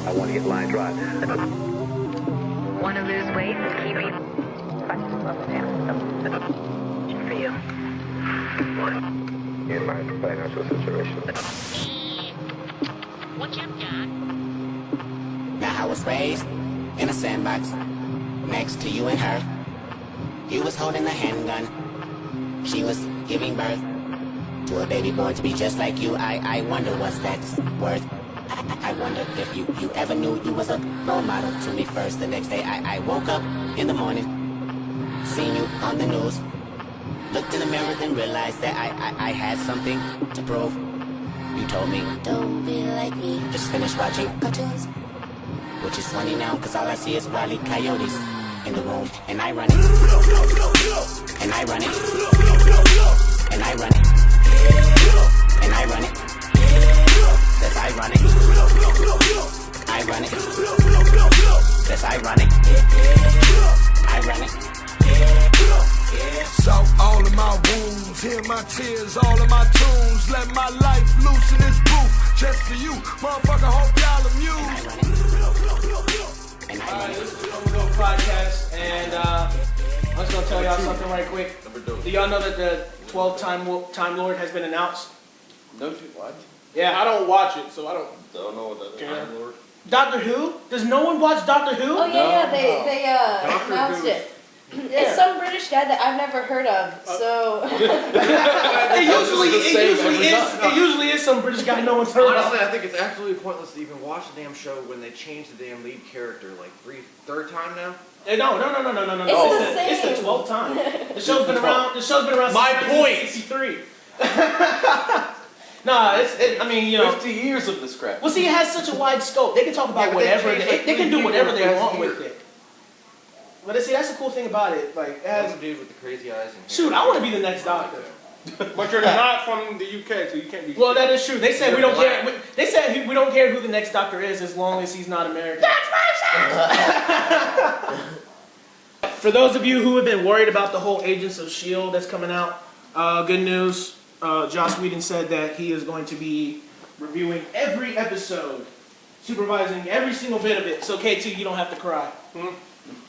I want to get line drive. Want to lose weight and keep eating? For you. In my financial situation. What's up, John? Now I was raised in a sandbox next to you and her. You was holding a handgun. She was giving birth to a baby born to be just like you. I wonder what's that's worth. I wonder if you ever knew you was a role model to me first. The next day I woke up in the morning, seen you on the news, looked in the mirror then realized that I had something to prove. You told me, don't be like me, just finish watching cartoons. Which is funny now, cause all I see is wily coyotes in the room. And I run it. And I run it. And I run it. And I run it. That's ironic. I run it. That's ironic. I run it. So all of my wounds, hear my tears, all of my tunes. Let my life loose in this booth, just for you, motherfucker. Hope y'all amused. Alright, this is the ComaGoat podcast, and I'm just gonna tell y'all something right quick. Do y'all know that the 12th Time Lord has been announced? No shit, what? Yeah. I don't watch it, so I don't. Don't know what that is. Okay. Time Lord. Doctor Who? Does no one watch Doctor Who? Oh yeah, they announced it. It's some British guy that I've never heard of. So It usually is some British guy no one's heard Honestly, of. I think it's absolutely pointless to even watch the damn show when they change the damn lead character like third time now. No. It's the same. It's the 12th time. The show's been around. My since point. 1963. Nah, I mean, you know. 50 years of this crap. Well, see, it has such a wide scope. They can talk about whatever. They can do whatever they want with it. But see, that's the cool thing about it. Like, it has. That's the dude with the crazy eyes. And Shoot, I want to be the next Doctor. But you're not from the UK, so you can't be. Well, that is true. They said we don't care. They said we don't care who the next Doctor is as long as he's not American. That's racist. For those of you who have been worried about the whole Agents of S.H.I.E.L.D. that's coming out, good news. Joss Whedon said that he is going to be reviewing every episode, supervising every single bit of it. So K2, you don't have to cry.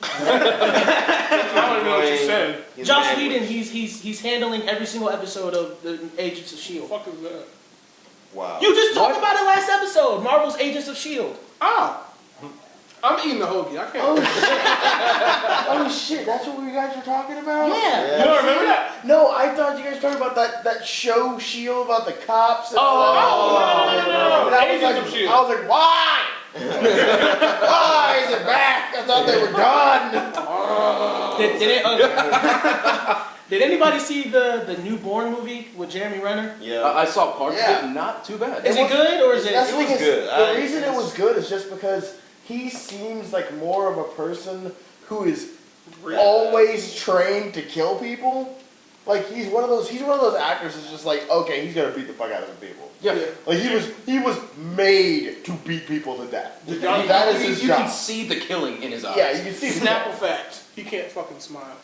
I don't even know what you said. Joss Whedon, he's handling every single episode of the Agents of S.H.I.E.L.D. What the fuck is that? Wow. You just talked about it last episode. Marvel's Agents of S.H.I.E.L.D. Ah! I'm eating the hoagie. I can't. Oh shit, that's what you guys were talking about? Yeah. You don't remember that? No, I thought you guys were talking about that show S.H.I.E.L.D. about the cops. And No. And I was Agents of like, S.H.I.E.L.D. I was like, why? Why is it back? I thought they were done. Did anybody see the Newborn movie with Jeremy Renner? Yeah. I saw parts of it, not too bad. Is it good or is it? That's It the was thing good. The reason it was good is just because he seems like more of a person who is always trained to kill people. Like he's one of those actors that's just like, okay, he's gonna beat the fuck out of some people. Yeah. Like he was made to beat people to death. That is his You job. can see the killing in his eyes. Yeah, you can see Snapple fact: he can't fucking smile.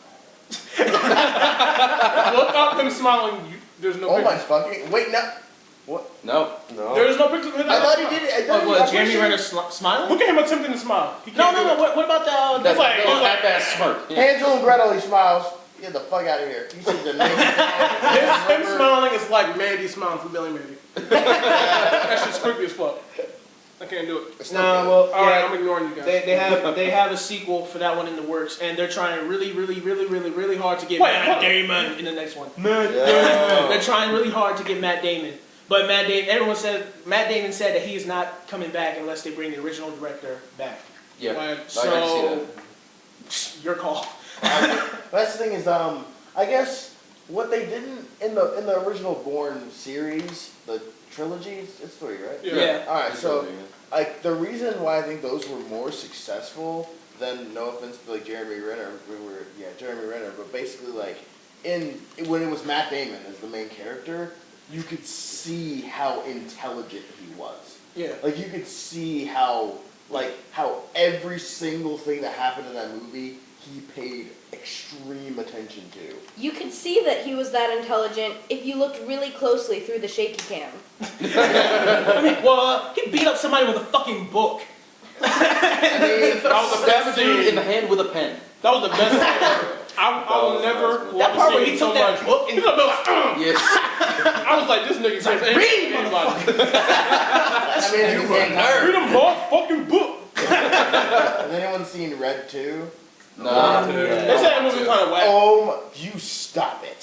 Look up him smiling. There's no. Oh my picture. fucking wait no. What? No. There's no picture of him. I thought he did it. What, Jeremy Renner smiling? Look at him attempting to smile. He No. can't do it. What about the? That's like- like half-ass smirk. Yeah. Hansel and Gretel, he smiles. Get the fuck out of here. You see the name. Him smiling is like Mandy smiling for Billy Mandy. That shit's creepy as fuck. I can't do it. Nah, well, Alright, yeah, I'm ignoring you guys. they have a sequel for that one in the works, and they're trying really hard to get Matt Damon in the next one. They're trying really hard to get Matt Damon, but Matt Damon said that he is not coming back unless they bring the original director back. Yeah. Like, So, your call. That's the thing is, I guess what they didn't in the original Bourne series, the trilogies, it's 3, right? Yeah. All right, so like the reason why I think those were more successful than, no offense to like Jeremy Renner, but basically like when it was Matt Damon as the main character, you could see how intelligent he was. Yeah. Like you could see how every single thing that happened in that movie he paid extreme attention to. You could see that he was that intelligent if you looked really closely through the shaky cam. Well, he beat up somebody with a fucking book. I mean, That was the best dude in the hand with a pen. That was the best thing ever. I will never That part where he see took so that much. book and He's like, Yes. I was like, this nigga can't say read, anybody. I mean, at the same time, Read a motherfucking book. has anyone seen Red 2? Nah. They said that movie was kind of whack. Oh, you stop it.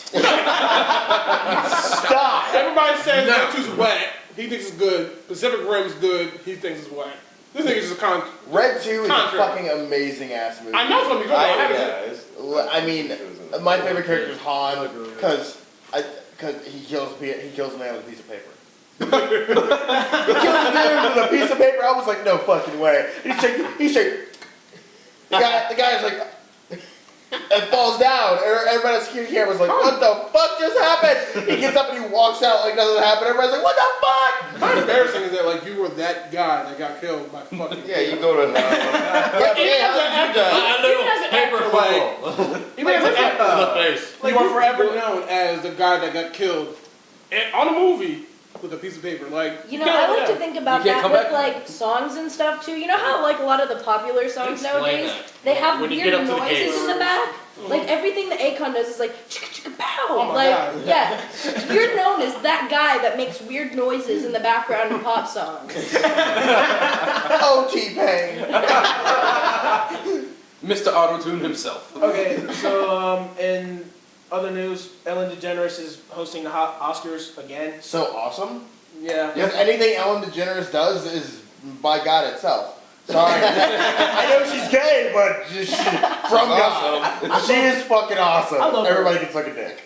Stop. Everybody says that two's whack. He thinks it's good. Pacific Rim's good. He thinks it's whack. This nigga's just con. Red 2 is a Contrary. fucking amazing ass movie. I know it's gonna be good. I haven't seen it. I mean, my favorite character is Han, because he kills a man with a piece of paper. He kills a man with a piece of paper. I was like, no fucking way. He's shaking. The guy's like, and falls down. Everybody on the security camera's like, what the fuck just happened? He gets up and he walks out like nothing happened. Everybody's like, what the fuck? How embarrassing is that? Like you were that guy that got killed by fucking. Yeah, you go to. Even as an actor, you are forever known as the guy that got killed on a movie with a piece of paper. Like You know, I like to think about You can't that come with back. like songs and stuff too. You know how like a lot of the popular songs nowadays, they have When you weird get up to the noises gates. in the back? Like everything the Akon does is like chicka chicka pow. Oh my like God. yeah, you're known as that guy that makes weird noises in the background of pop songs. Oh, T-Pain. Mr. Auto-Tune himself. Okay, so in other news, Ellen DeGeneres is hosting the Oscars again. So awesome. Yeah. Because anything Ellen DeGeneres does is by God itself. Sorry. I know she's gay, but she's from God. She is fucking awesome. I love her. Everybody can suck a dick.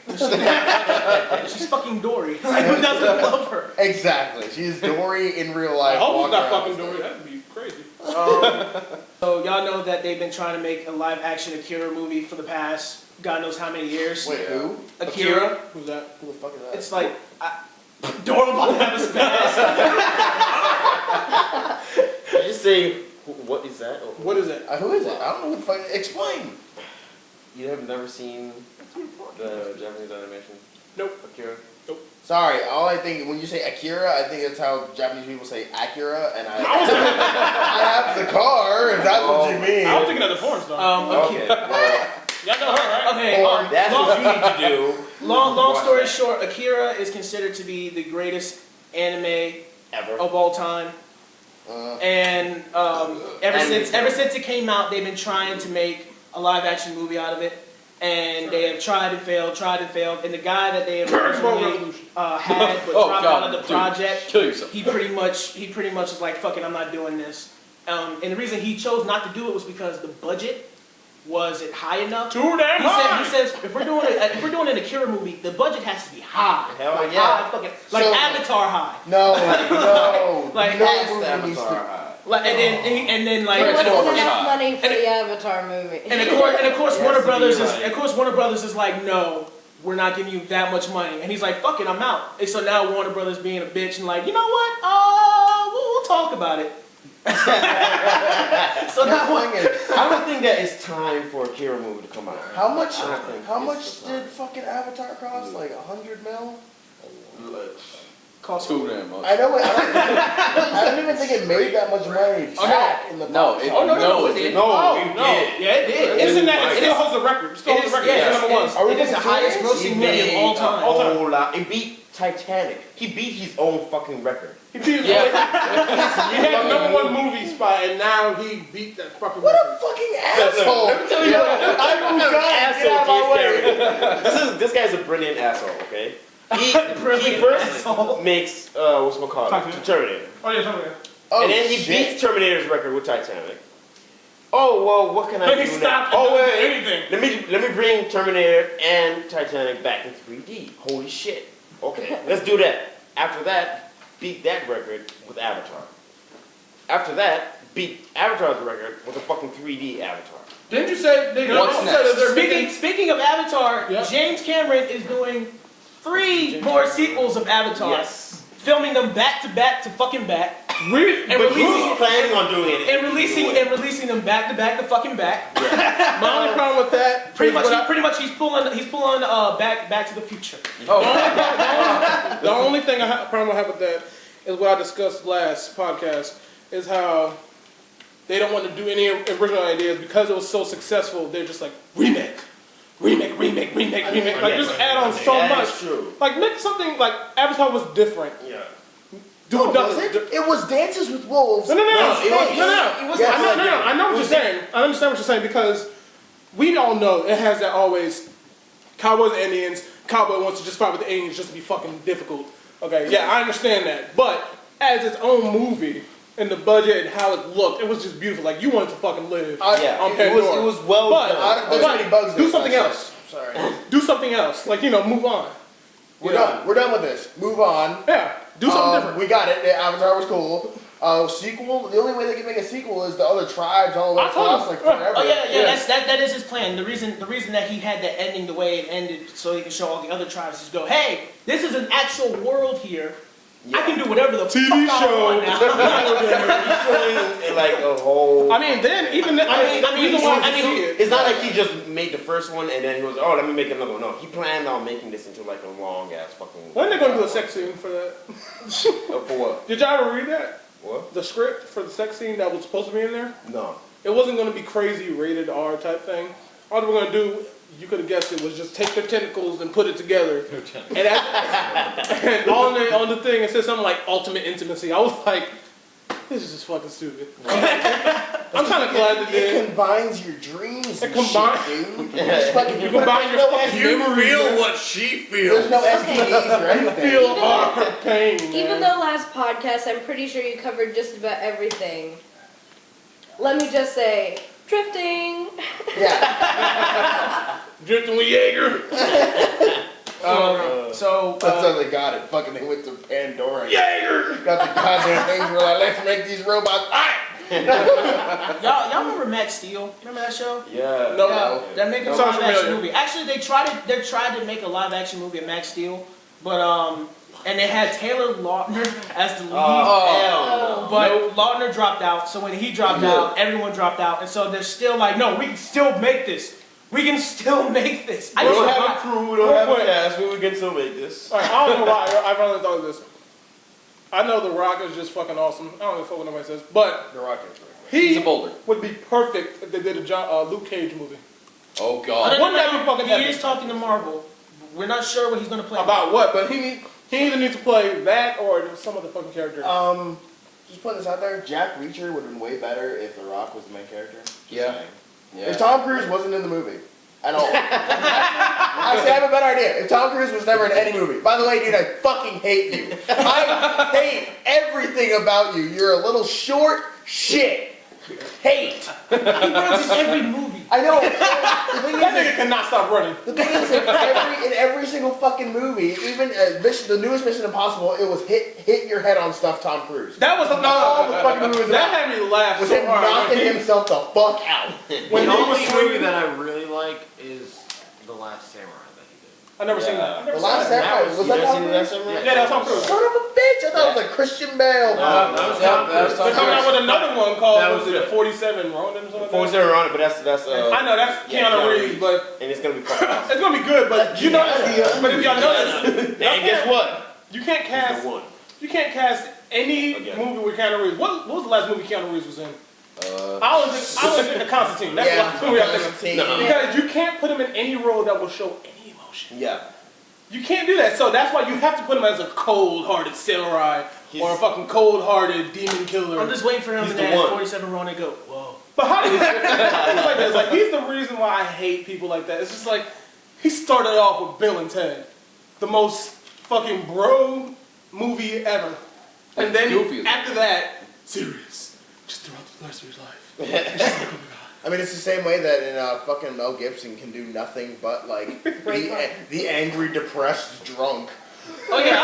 She's fucking Dory. Like, who doesn't love her? Exactly. She's Dory in real I life. hope it's not walking fucking around. Dory. That'd be crazy. So y'all know that they've been trying to make a live action Akira movie for the past God knows how many years. Wait, who? Akira. Who's that? Who the fuck is that? It's like Doro about to have a spaz. Did you say what is that? Or What is it? Who is it? I don't know who the fuck. Explain. you have never seen the Japanese animation? Nope. Akira? Sorry, all I think, when you say Akira, I think that's how Japanese people say Acura, and I have the car, if that's what you mean. I was thinking of the porn star. Okay. Well, Y'all know her, right? Okay. that's what you need to do. Long story short, Akira is considered to be the greatest anime Ever. of all time. And ever since it came out, they've been trying to make a live action movie out of it, and they have tried and failed. And the guy that they originally had but dropped out of the project, Kill yourself. he pretty much was like, "Fuck it, I'm not doing this." And the reason he chose not to do it was because the budget wasn't high enough. Too damn high. He says if we're doing an Akira movie, the budget has to be high. Hell like yeah. high fucking, like So- Avatar high. No. Like, no Past movie needs to. Avatar. Like, and then like There wasn't Transformers enough high. money for the Avatar movie. and of course Yes, Warner to Brothers be is right. Warner Brothers is like, no, we're not giving you that much money. And he's like, fuck it, I'm out. And so now Warner Brothers being a bitch and like, you know what? We'll talk about it. So now I don't think that it's time for a Akira movie to come out. How much? I don't think How it's much the time. did fucking Avatar cost? Like 100 mil? cost Too damn much. I know. I don't even think it made that much money back in the. No, it, no, it did. Yeah, it did. Isn't that? It still holds the record. It still holds the record. It's number one. It is the highest grossing movie of all time. A whole lot. It beat Titanic. He beat his own fucking record. He beat his He had number one movie spot, and now he beat that fucking What record. a fucking asshole! Let me tell you what. I moved on. Get out of my way. This guy's a brilliant asshole. Okay. He first makes whatchamacallit, Terminator. Oh yeah, something. Oh, And then he shit. beats Terminator's record with Titanic. Oh well, what can I But do he now? stopped Oh and wait, didn't do anything. let me bring Terminator and Titanic back in 3D. Holy shit! Okay, let's do that. After that, beat that record with Avatar. After that, beat Avatar's record with a fucking 3D Avatar. Didn't you say they What's also next? said that they're making? Speaking of Avatar, Yeah. James Cameron is doing 3 more sequels of Avatar. Yes. Filming them back to back to fucking back. Who's planning on doing it? And releasing them back to back to fucking back. My only problem with that, Pretty much, he's pulling back to the future. The only thing problem I have with that is what I discussed last podcast is how they don't want to do any original ideas because it was so successful. They're just like remake. Like just add on so much. True. Like make something like Avatar was different. Yeah. No, it was Dances with Wolves. No. I know what you're saying. I understand what you're saying because we all know it has that always cowboys and Indians. Cowboy wants to just fight with the aliens just to be fucking difficult. Okay, yeah, I understand that. But as its own movie and the budget and how it looked, it was just beautiful. Like you wanted to fucking live on Pandora. It was well done. There's many bugs do there, something so else. Sorry. Do something else. Like move on. We're done. We're done with this. Move on. Yeah. Do something different. We got it. The Avatar was cool. Sequel. The only way they can make a sequel is the other tribes all over across like forever. Oh yeah. That is his plan. The reason that he had the ending the way it ended, so he can show all the other tribes is go, hey, this is an actual world here. I can do whatever the TV fuck show. I want now. Like a whole. I mean, then even it's not like he just made the first one and then he was, let me make another one. No, he planned on making this into like a long ass fucking. When are they gonna do a sex scene for that? For what? Did y'all ever read that? What? The script for the sex scene that was supposed to be in there? No. It wasn't gonna be crazy rated R type thing. All they were gonna do, you could have guessed it, was just take their tentacles and put it together. And on the thing it said something like ultimate intimacy. I was like, this is just fucking stupid. I'm kind of glad that it combines your dreams. It combines, dude. You combine your fucking memories. You feel what she feels. There's no STDs or anything. You feel our pain. Even though last podcast, I'm pretty sure you covered just about everything. Let me just say, drifting. Yeah. Drifting with Jaeger. That's how they got it. Fucking they went to Pandora. Jaeger! Got the goddamn things where like, let's make these robots. Y'all remember Max Steel? Remember that show? Yeah. No. They're making a live action movie. Actually, they tried to make a live action movie of Max Steel, but and they had Taylor Lautner as the lead. But Lautner dropped out, so when he dropped out, everyone dropped out, and so they're still like, no, we can still make this. We can still make this. We don't have a crew, we don't have a cast, we can still make this. Right, I don't know why I finally thought of this. I know The Rock is just fucking awesome. I don't know what nobody says, but The Rock is really he's a boulder. Would be perfect if they did a Luke Cage movie. Oh God. Wouldn't that be fucking He epic? is talking to Marvel. We're not sure what he's going to play. About what, but he either needs to play that or some other fucking character. Just putting this out there, Jack Reacher would have been way better if The Rock was the main character. Yeah. If Tom Cruise wasn't in the movie at all. Actually, I have a better idea. If Tom Cruise was never in any movie. By the way, dude, I fucking hate you. I hate everything about you. You're a little short shit. Hate. He runs in every movie. I know. That nigga cannot stop running. The thing is, in every single fucking movie, even the newest Mission Impossible, it was hit your head on stuff Tom Cruise. That was all the fucking movies. That had me laugh was so him hard. knocking himself the fuck out. The only movie that I really like is The Last Samurai that he did. I've never seen that. The Last Samurai. Was that Tom Cruise? Yeah, that was Tom Cruise. Son of a bitch! I thought it was like Christian Bale. They're coming out with another one called, was it 47 Ronin or something? 47 Ronin, but that's I know, that's Keanu Reeves, but... And it's gonna be fucking awesome. It's gonna be good, but you notice, but if y'all notice... And guess what? You can't cast any movie with Keanu Reeves. What was the last movie Keanu Reeves was in? I was in Constantine. That's the last movie I think. Because you can't put him in any role that will show any emotion. Yeah. You can't do that. So that's why you have to put him as a cold-hearted samurai or a fucking cold-hearted demon killer. I'm just waiting for him to add 47 Ronin and go, whoa. But how do you like this? Like, he's the reason why I hate people like that. It's just like, he started off with Bill and Ted. The most fucking bro movie ever. And then after that, serious. Just throughout the rest of his life. Just like, oh my God. I mean, it's the same way that in fucking Mel Gibson can do nothing but like the angry, depressed drunk. Oh yeah.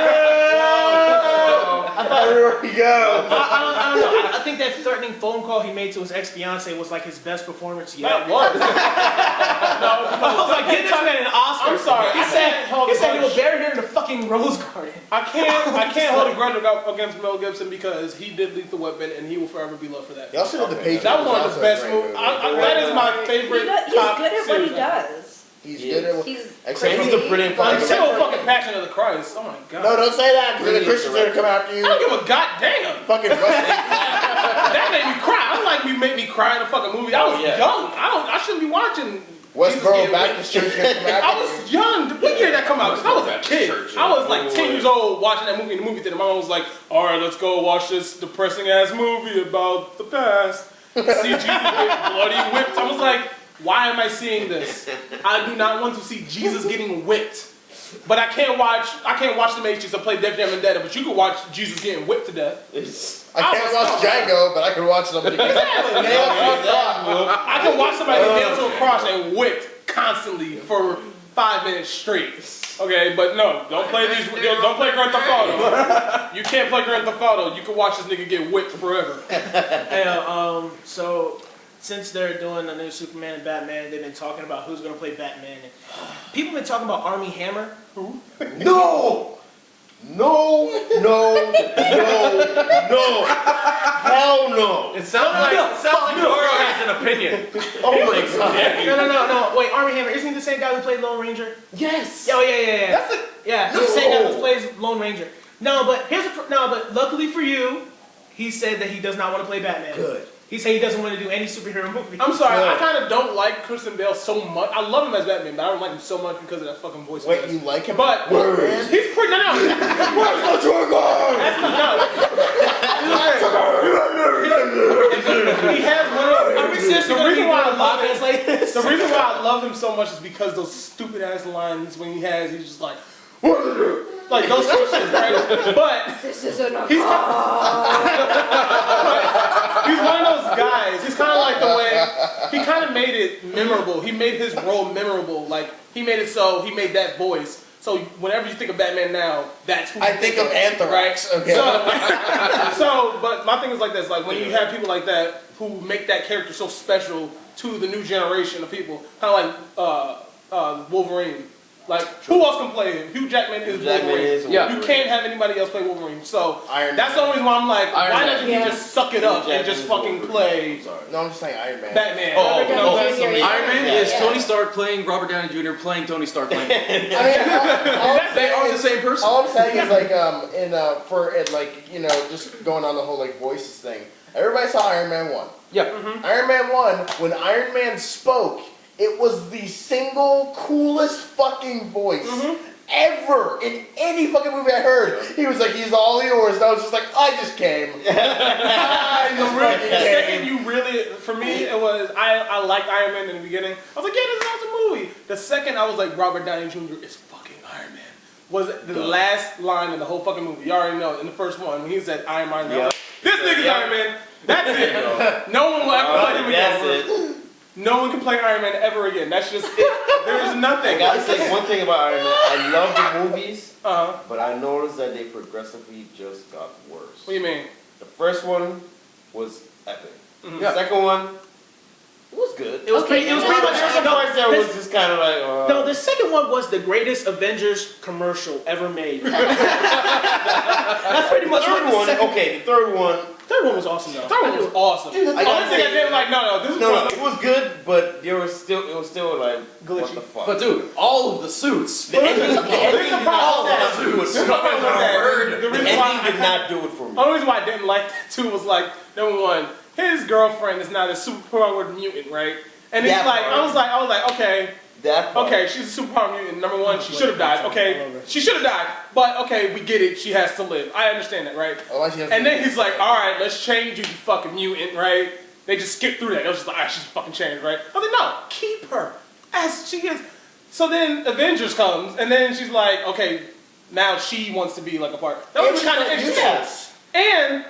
I thought Everywhere he goes. I don't know. I think that threatening phone call he made to his ex-fiance was like his best performance yet. That was. No, I was like, get this man an Oscar. I'm sorry. He said he will bury her in the fucking rose garden. I can't hold a grudge against Mel Gibson because he did Lethal Weapon and he will forever be loved for that. He also did The Patriot. That was one of the best movies. That is my favorite. He's good at what he does. He's good at what He's except crazy. he's a brilliant fucking. Until fucking Passion of the Christ. Oh my god. No, don't say that because the Christians are gonna come after you. I don't give a goddamn. Fucking That made me cry. I don't like me make me cry in a fucking movie. I was young. I shouldn't be watching. Westboro Baptist Church gonna come after I was young. What year did that come out? Because I was a kid. I was like 10 years old watching that movie in the movie theater. My mom was like, all right, let's go watch this depressing ass movie about the past. See Jesus get bloody whipped. I was like, why am I seeing this? I do not want to see Jesus getting whipped. But I can't watch The Matrix or play Def Jam Vendetta, but you can watch Jesus getting whipped to death. I can't watch Django, but I can watch somebody get Exactly. I can watch somebody get nailed to a cross and whipped constantly for 5 minutes straight. Okay, but no, don't play Grand Theft Auto. You can't play Grand Theft Auto. You can watch this nigga get whipped forever. So since they're doing the new Superman and Batman, they've been talking about who's going to play Batman. And people have been talking about Armie Hammer. Who? No! No! Hell no! It sounds like Doro has an opinion. Oh my god. No. Wait, Armie Hammer, isn't he the same guy who played Lone Ranger? Yes! Oh, yeah. He's the same guy who No. plays Lone Ranger. No, but luckily for you, he said that he does not want to play Batman. Good. He said he doesn't want to do any superhero movie. I'm sorry, I kind of don't like Christian Bale so much. I love him as Batman, but I don't like him so much because of that fucking voice. Wait, you like him? But Word. he's pretty. No. Where's the trigger? That's he has one of Are we seriously the reason why I love him like this? The reason why I love him so much is because those stupid ass lines when he's just like those kind of shit, right? But This is enough. he's one of those guys. He's kind of like the way he kind of made it memorable. He made his role memorable. Like he made it so he made that voice. So whenever you think of Batman now, that's who I think of Anthrax. Okay. But my thing is like this: like when you have people like that who make that character so special to the new generation of people, kind of like Wolverine. Like, who else can play him? Hugh Jackman is Wolverine. You can't have anybody else play Wolverine. So that's the only reason why I'm like, why doesn't he just suck it up and just fucking play? No, I'm just saying Iron Man. Batman. Iron Man is Tony Stark playing Robert Downey Jr. playing Tony Stark playing. They are the same person. All I'm saying is like just going on the whole like voices thing. Everybody saw Iron Man 1. Yeah. Mm-hmm. Iron Man 1, when Iron Man spoke, it was the single coolest fucking voice ever in any fucking movie I heard. He was like, he's all yours. And I was just like, I just came. The second you really, for me, it was, I liked Iron Man in the beginning. I was like, yeah, this is an awesome movie. The second I was like, Robert Downey Jr. is fucking Iron Man. Was the last line of the whole fucking movie. You already know, in the first one, when he said, I am Iron Man. I was like, this nigga's Iron Man. That's it. No one will ever play him again. No one can play Iron Man ever again. That's just it. There is nothing. I gotta say one thing about Iron Man. I love the movies, Uh-huh. but I noticed that they progressively just got worse. What do you mean? The first one was epic. Mhm. The second one, it was good. It was pretty much. That was just kind of like. No, the second one was the greatest Avengers commercial ever made. That's pretty much the third one. Okay, the third one. Third one was awesome though. Third one was awesome. Dude, I don't think I did like it was good, but it was still like glitchy. What the fuck? But dude, all of the suits. The ending did not do it for me. The only reason why I didn't like that too was like, number one, his girlfriend is not a superpowered mutant, right? And it's like, I was like, okay, she's a superpowered mutant. Number one, she should have died. Okay, she should have died. But okay, we get it. She has to live. I understand that, right? And then he's like, all right, let's change you, you fucking mutant, right? They just skipped through that. It was just like, ah, she's fucking changed, right? I was like, no, keep her as she is. So then Avengers comes, and then she's like, okay, now she wants to be like a part. That was kind of interesting. Yes. And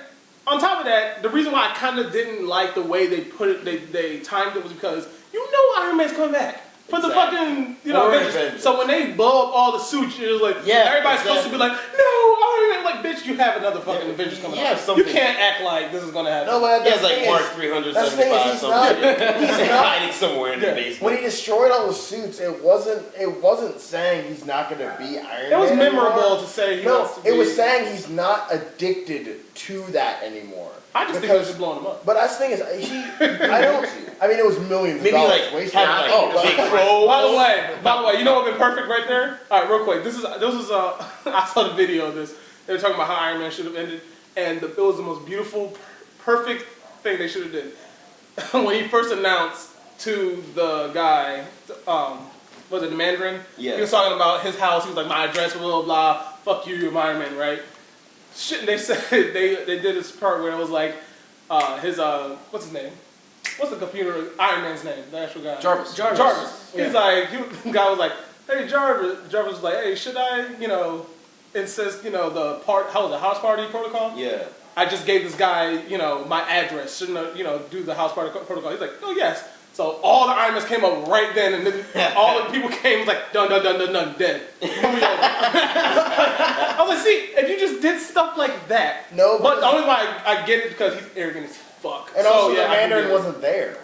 on top of that, the reason why I kind of didn't like the way they put it, they timed it was because you know Iron Man's coming back. For the fucking, Avengers. So when they blow up all the suits, it was like, everybody's supposed to be like, no, Iron Man. I'm like, bitch, you have another fucking Avengers coming out. Something. You can't act like this is gonna happen. No, but He has that's like Mark 375 something. He's not. Hiding somewhere in the basement. When he destroyed all the suits, it wasn't saying he's not going to be Iron Man. It was memorable anymore. to say he No, wants to be. it was saying he's not addicted to that anymore. I just think it was just blowing him up. But that's the thing is, I mean, it was millions Maybe of dollars like wasted. have like big By the way, you know what would be perfect right there? All right, real quick. This was I saw the video of this. They were talking about how Iron Man should have ended, and it was the most beautiful, perfect thing they should have did. When he first announced to the guy, was it the Mandarin? Yeah. He was talking about his house. He was like, my address, blah, blah, blah. Fuck you, you're Iron Man, right? Shit, and they said, they did this part where it was like, his, what's his name? What's the computer, Iron Man's name, the actual guy? Jarvis. He's like, the guy was like, hey, Jarvis. Jarvis was like, hey, should I, insist, the house party protocol? Yeah. I just gave this guy, my address. Shouldn't I, do the house party protocol? He's like, oh, yes. So all the Iron Mans came up right then, and then all the people came, was like, dun, dun, dun, dun, dun, dead. Movie over. I was like, see, if you just did stuff like that. No, but the only why I get it because he's arrogant as fuck. And also, the Mandarin wasn't there.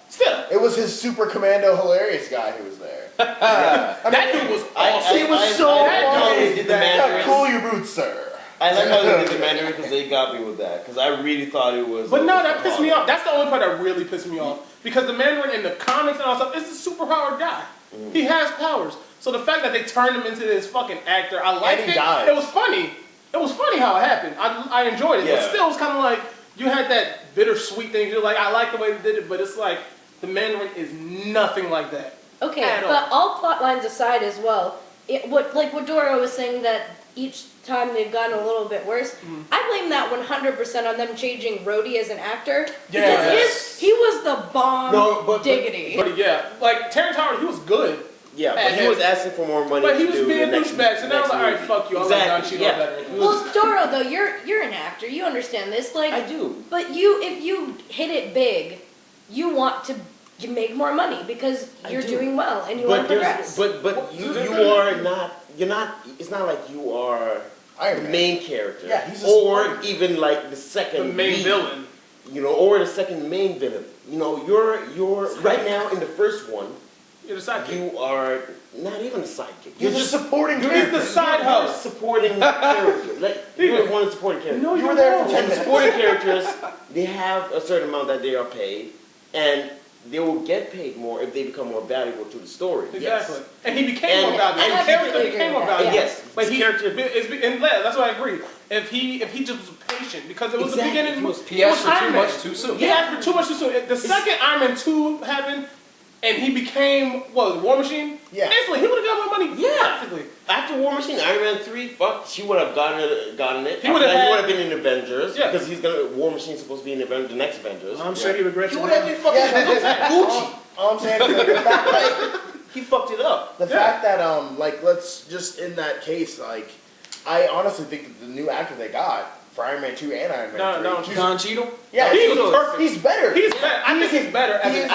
Still. It was his super commando hilarious guy who was there. That dude was awesome. He was so funny. Did the Mandarin. Cool your boots, sir. I like how they did the Mandarin because they got me with that. Because I really thought it was. But no, that pissed me off. That's the only part that really pissed me off. Because the Mandarin in the comics and all stuff is a super powered guy. He has powers. So the fact that they turned him into this fucking actor, I liked it. Died. It was funny. It was funny how it happened. I enjoyed it. Yeah. But still, it was kind of like, you had that bittersweet thing. You're like, I like the way they did it, but it's like, the Mandarin is nothing like that. Okay, but all plot lines aside as well, what Doro was saying that each time they've gotten a little bit worse, I blame that 100% on them changing Rhodey as an actor. Because he was the bomb diggity. But yeah, like Terrence Howard, he was good. Yeah, but he was asking for more money. But he to was do being the a douchebag, so now I was like, alright, fuck you, I like Don Cheadle better. Well, Doro, though, you're an actor, you understand this. Like, I do. But if you hit it big, you want to make more money because you're doing well and you want to progress. But you are not. You're not. It's not like you are the main character. Yeah, he's or even like the second the main lead, villain. Or the second main villain. You're right now in the first one. You're the sidekick. You are not even a sidekick. You're just supporting character. You're the side host. Supporting character. Like you're one of the supporting characters. No, you were there for 10 And the minutes. supporting characters, they have a certain amount that they are paid, and they will get paid more if they become more valuable to the story. Exactly. Yes. And he became more valuable. and His character became more valuable. Yes. But his he, character. and that's why I agree. If he just was patient, because it was the beginning. He asked for too Iron Man. much too soon. He asked for too much too soon. The second Iron Man 2 happened, and he became War Machine. Yeah. Instantly, he would have got more money. Yeah. Instantly. After War Machine, Iron Man 3, she would have gotten it. He would have been in Avengers. Yeah. Because War Machine's supposed to be in the next Avengers. I'm sure he regrets He it. would have been fucking Gucci. All I'm saying is the fact that He fucked it up. the fact that let's just in that case, like, I honestly think that the new actor they got for Iron Man 2 and Iron Man 3. Don Cheadle? Yeah, He was perfect. He's better. He's better. I think he's better as an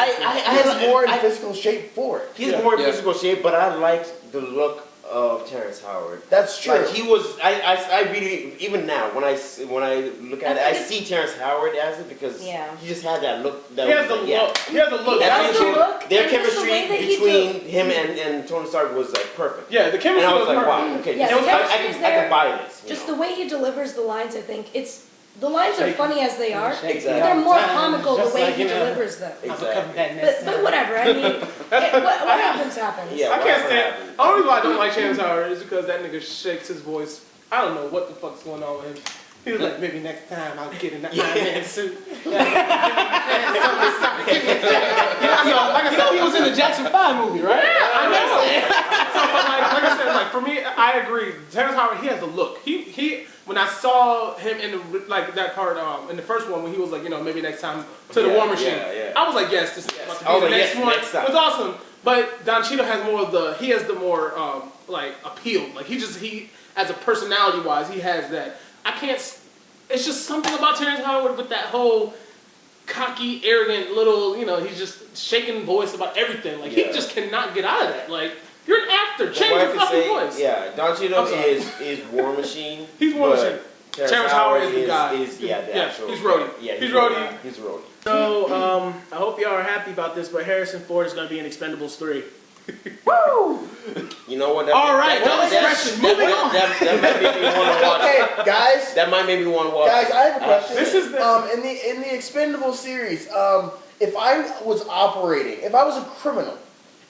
He's more in physical shape for it. He's more in physical shape, but I liked the look of Terrence Howard. That's true. Like he was, I really, even now when I look at it, I see Terrence Howard as it because he just had that look. He has the look. He has the look. Their chemistry between him and Tony Stark was like perfect. Yeah, the chemistry and I was like, perfect. wow, okay, Yeah, I can buy this. Just the way he delivers the lines, I think the lines are funny as they are. Exactly. They're more comical the way he delivers them. Exactly. But whatever. I mean, what happens happens. Yeah, I can't stand. The only reason why I don't like Terrence Howard is because that nigga shakes his voice. I don't know what the fuck's going on with him. He was like, maybe next time I'll get in the Iron Man suit. Like I said, he was in the Jackson 5 movie, right? Yeah, I know. So, but like I said, like for me, I agree. Terrence Howard, he has a look. He when I saw him in the that part in the first one when he was like, maybe next time to the War Machine, I was like, yes, this is about to be the next one. It was awesome. But Don Cheadle has more of the more like appeal. Like he as a personality wise, he has that. I can't. It's just something about Terrence Howard with that whole cocky, arrogant little. He's just shaking voice about everything. Like he just cannot get out of that. Like You're an actor. Change your fucking voice. Yeah, Don Cheadle is War Machine. He's War Machine. Terrence Howard is the guy. the actual. He's Rhodey. Yeah, he's Rhodey. He's Rhodey. So, I hope y'all are happy about this, but Harrison Ford is going to be in Expendables 3. Woo! You know what? All right, no expression. Moving on. That might make me want to watch. Okay, guys. That might make me want to watch. Guys, I have a question. This is in the Expendables series. If I was a criminal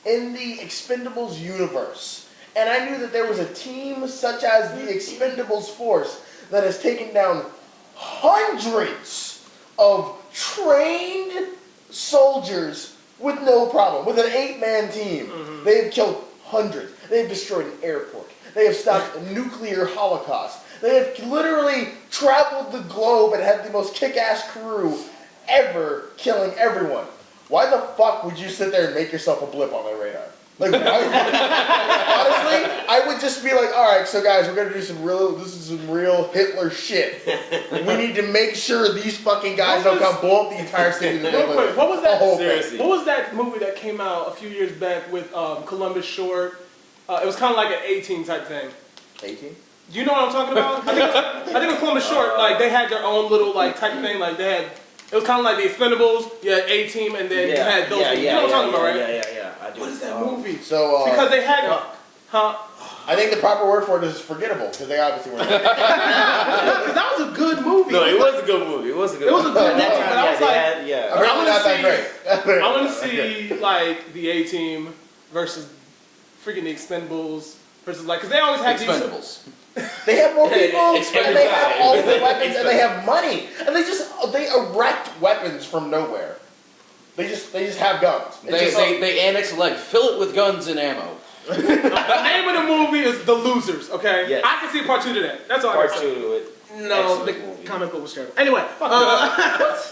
in the Expendables universe, and I knew that there was a team such as the Expendables Force that has taken down hundreds of trained soldiers with no problem, with an 8-man team. They have killed hundreds. They have destroyed an airport. They have stopped a nuclear holocaust. They have literally traveled the globe and had the most kick-ass crew ever, killing everyone. Why the fuck would you sit there and make yourself a blip on their radar? Like, honestly, I would just be like, all right, so guys, we're gonna do some real Hitler shit. We need to make sure these fucking guys don't come blow up the entire city. What was that? Seriously. What was that movie that came out a few years back with Columbus Short? It was kind of like an 18 type thing. 18? Do you know what I'm talking about? I think with Columbus Short, like they had their own little like type thing. Like they had, it was kind of like the Expendables. You had A-Team, and then you had those. You know what I'm talking about, right? Yeah. I do. What is that movie? So because they had, I think the proper word for it is forgettable, because they obviously weren't. That was a good movie. No, it was a good movie. It was a good movie. But I was like, Apparently not that great. I want to see like the A-Team versus freaking the Expendables versus like, because they always have Expendables. They have more people, and they have all the weapons, and they have money, and they erect weapons from nowhere. They just have guns. They annex a leg, fill it with guns and ammo. The name of the movie is The Losers, okay? Yes. I can see part 2 to that. That's all I Part can 2 say. to it. No, the comic book was terrible. Anyway,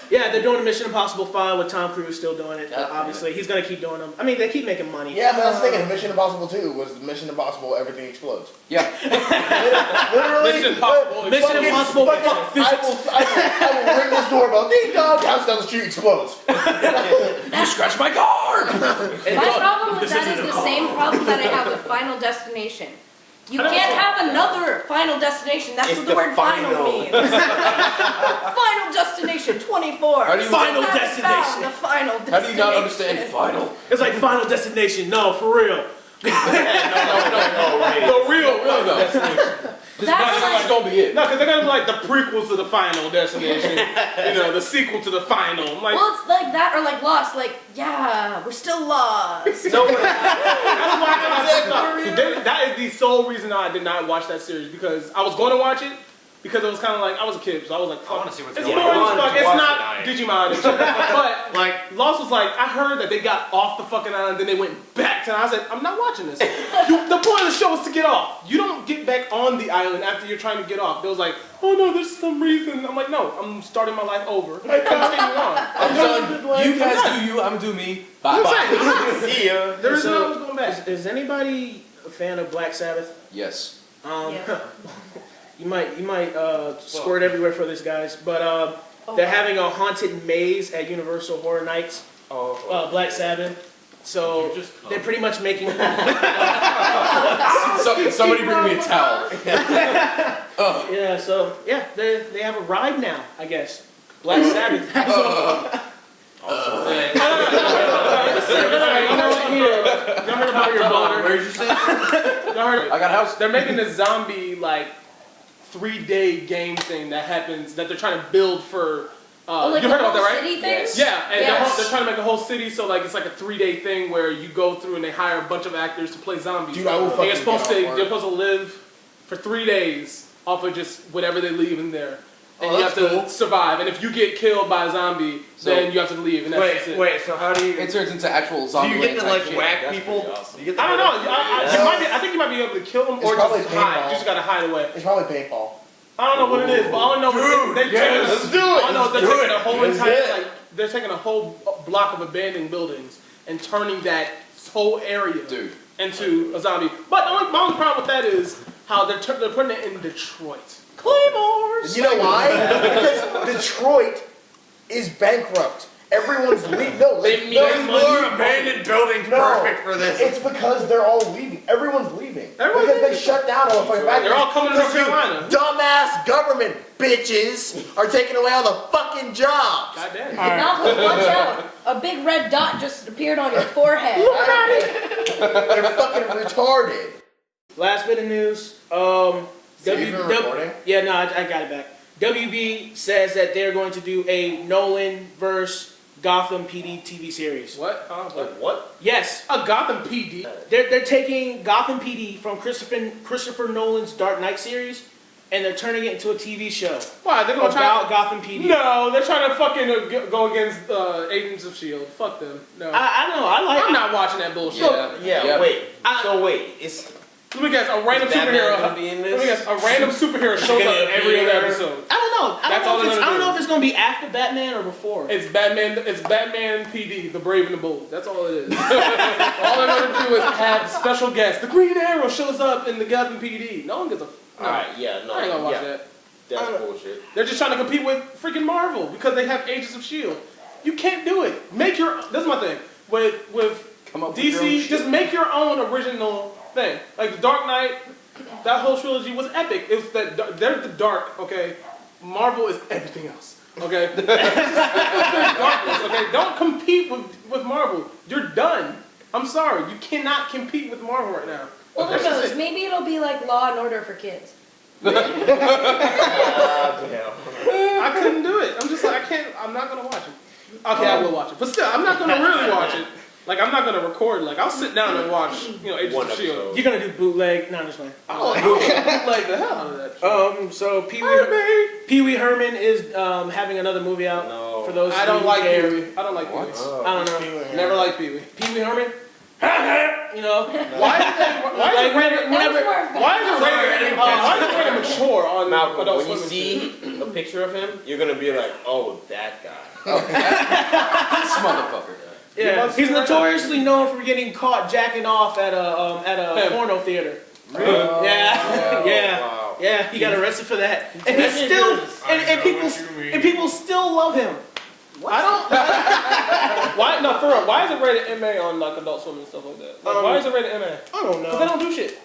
yeah, they're doing the Mission Impossible 5 with Tom Cruise still doing it. Obviously, he's gonna keep doing them. I mean, they keep making money. Yeah, but I was thinking Mission Impossible 2 was Mission Impossible Everything Explodes. Yeah. Literally. Mission Impossible. Mission Impossible. I will ring this doorbell. Ding dong. House down the street explodes. You scratched my car! My problem with that is the same problem that I have with Final Destination. You can't have another Final Destination. That's what the word final means. Final Destination 24. Final Destination. The Final Destination. How do you not understand final? It's like Final Destination. No, for real. No, real Destination. That's gonna be it. No, because they're gonna be like the prequel to the Final Destination. You know, the sequel to the final. I'm like, well, it's like that or like Lost. Like, yeah, we're still lost. no, that is the sole reason I did not watch that series, because I was going to watch it because it was kind of like, I was a kid, so I was like, fuck. I want to see what's It's going boring on. as fuck. It's not Digimon and shit. But Like, Lost was like, I heard that they got off the fucking island, then they went back to, and I was like, I'm not watching this. The point of the show is to get off. You don't get back on the island after you're trying to get off. They was like, oh no, there's some reason. I'm like, no, I'm starting my life over. Continue on. I'm done. You guys do you, I'm gonna do me. Bye. See ya. There's no going back. Is anybody a fan of Black Sabbath? Yes. Yeah. You might squirt everywhere for this, guys, but they're having a haunted maze at Universal Horror Nights. Black Sabbath. So they're pretty much making. Somebody bring me a towel. Yeah. So yeah, they have a ride now, I guess. Black Sabbath. Y'all heard about your boner? Where'd you say? Y'all heard? I got a house. They're making this zombie like 3-day game thing that happens that they're trying to build for. Like you heard about that, right? city thing? Yeah, and Yes. they're trying to make a whole city, so like it's like a 3-day thing where you go through and they hire a bunch of actors to play zombies. Dude, I will and fucking you're supposed to get off work. live for 3 days off of just whatever they leave in there. And you have that's to cool. survive. And if you get killed by a zombie, then you have to leave. And that's it. wait, so how do you... It turns into actual Do zombie. you get to, like, shit. whack people? Do you get to I don't know. I think you might be able to kill them It's or probably just hide. paintball. You just gotta hide away. It's probably paintball. I don't know what it is, but all I know is they're taking a whole entire, like, they're taking a whole block of abandoned buildings and turning that whole area into a zombie. But my only problem with that is how they're putting it in Detroit. Claymores! You know why? Because Detroit is bankrupt. Everyone's leaving. No, They need there's more abandoned buildings perfect for this. It's because they're all leaving. Everyone's leaving. Everyone's because they leaving. shut down all the fucking factories. They're all coming to North Because you Carolina. Dumbass government bitches are taking away all the fucking jobs. God damn. Malcolm, watch out. A big red dot just appeared on your forehead. They're fucking retarded. Last bit of news. Recording? Yeah, no, I got it back. WB says that they're going to do a Nolan versus Gotham PD TV series. What? What? Yes, A Gotham PD. they're taking Gotham PD from Christopher Nolan's Dark Knight series, and they're turning it into a TV show Why? They're gonna about try. Gotham PD. No, they're trying to fucking go against Agents of S.H.I.E.L.D. Fuck them. No. I don't know. I'm not watching that bullshit. Yeah. Wait. It's Let me guess, a random Is Batman superhero. gonna be in this? Let me guess, a random superhero shows up every other episode. I don't know. That's all they're I gonna don't do. know if it's gonna be after Batman or before. It's Batman. It's Batman PD, the Brave and the Bold. That's all it is. All they're gonna do is have special guests. The Green Arrow shows up in the Gotham PD. No one gets a. No. alright. Yeah. No. I ain't gonna watch yeah. that. That's bullshit. They're just trying to compete with freaking Marvel because they have Agents of S.H.I.E.L.D. You can't do it. Make your. This is my thing with Come up with your own DC. shit. Just make your own original thing. Like the Dark Knight. That whole trilogy was epic. It was that they're the dark. Okay, Marvel is everything else. Okay, there's darkness. Okay, don't compete with Marvel. You're done. I'm sorry, you cannot compete with Marvel right now. Well, who knows? Maybe it'll be like Law and Order for kids. Damn. I couldn't do it. I'm just like I can't. I'm not gonna watch it. Okay, I will watch it, but still, I'm not gonna really watch it. Like I'm not gonna record. Like I'll sit down and watch. Agents One of S.H.I.E.L.D. episode. You're gonna do bootleg? No, I'm just playing. Like the hell out of that. Shit. So Pee Wee Herman is having another movie out. No. For those I don't who like care. Pee Wee. I don't like Pee Wee. I don't know. Never liked Pee Wee. Pee Wee Herman. You know. Why is it rated? Why is it rated mature on Malcolm, Adult when you Swim? see a picture of him, you're gonna be like, oh, that guy. This motherfucker. Yeah, he's notoriously known for getting caught jacking off at a porno theater. Really? Yeah, he got arrested for that, and he's still and people still love him. I don't. Why? No, for real. Why is it rated MA on like Adult Swim and stuff like that? Like, why is it rated MA? I don't Because they know. don't do shit.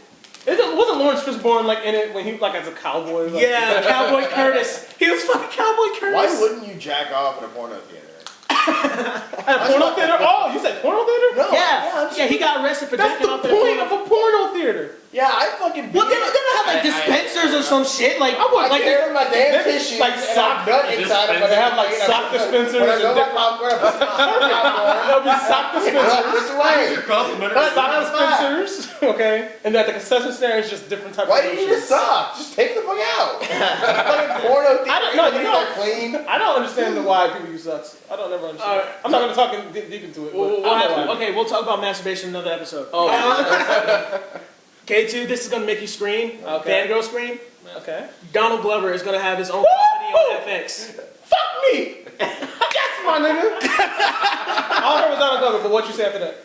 Wasn't Lawrence Fishburne like in it when he like as a cowboy? Like, Yeah, Cowboy Curtis. He was fucking Cowboy Curtis. Why wouldn't you jack off in a porno theater? At a porno theater? Oh, you said porno theater? No. Yeah, he got arrested for That's jacking the off at a point porno. of a porno theater. Yeah, I fucking. Well, they don't have like dispensers or some shit. Like, I would Like they're in my damn they- tissues, like and sock- I'm nut inside of it. They have like sock dispensers When I and go back different. popcorn, I put some popcorn. There'll be sock dispensers. This way. Sock dispensers. Okay, and that the concession stand is just different types Why of do you need a lotions. sock? Just take the fuck out. Fucking porno theater. I don't know, you know- They're clean. I don't understand why people use sucks. I don't ever understand. I'm not gonna talk deep into it. But What I don't know happened? why. Okay, we'll talk about masturbation in another episode. Oh, K2, this is gonna make you scream. Okay. Fangirl scream. okay. Donald Glover is gonna have his own comedy on FX. Fuck me. Yes, my nigga. All I heard was Donald Glover, but what you say after that?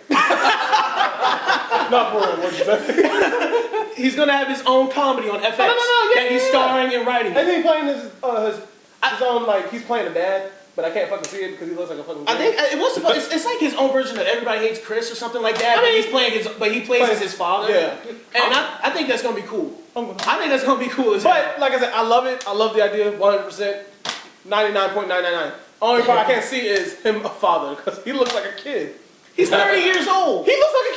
Not for real. What you say? He's gonna have his own comedy on FX No, yeah, that he's yeah. starring and writing. I think he's playing his own, like, he's playing a dad, but I can't fucking see it because he looks like a fucking I think it was supposed. It's like his own version of Everybody Hates Chris or something like that. I mean, he's playing he plays as his father. Yeah. And I think that's gonna be cool. I think that's gonna be cool as But, hell. like I said, I love it. I love the idea 100%. 99.999. Only part I can't see is him a father because he looks like a kid. He's 30 years old. He looks like a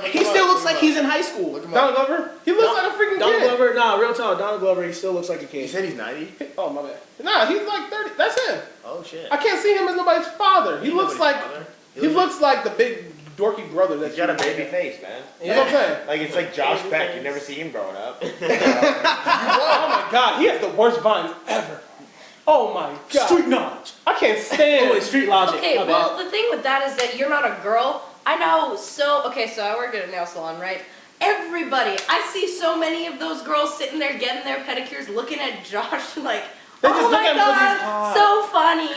kid. He still looks like he's in high school. Donald Glover? He looks like a freaking Donald kid. Glover, nah, real talk. Donald Glover, he still looks like a You kid. said he's 90? Oh, my bad. Nah, he's like 30. That's him. Oh, shit. I can't see him as nobody's father. He looks like Nobody's father. he looks like the big dorky brother that He's got a baby face, man. That's what I'm saying. Like it's like Josh Beck. You never see him growing up. Oh my god, he has the worst vines ever. Oh my god. Street knowledge. I can't stand Oh, Street Logic. Okay, My bad. well, the thing with that is that you're not a girl. I know so I work at a nail salon, right? Everybody, I see so many of those girls sitting there getting their pedicures looking at Josh like, They just oh look my at him because he's god, so funny.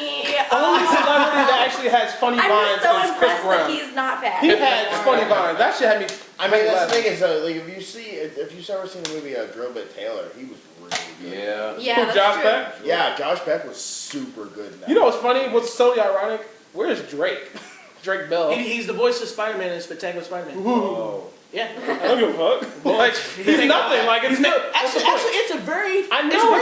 Only celebrity that actually has funny I'm vines just so is Chris impressed that Brown. he's not fat. He had funny vines. That shit had me. I mean, that's the thing is, like, if you've ever seen the movie Drill Bit Taylor, he was really good. Yeah. Yeah, that's Josh true. Beck? Yeah, Josh Beck was super good in that. You know what's funny? What's so ironic? Where's Drake? Drake Bell. He's the voice of Spider-Man in Spectacular Spider-Man. Ooh. Yeah. I don't give a fuck. Like, he's nothing. Like, it's actually, it's a very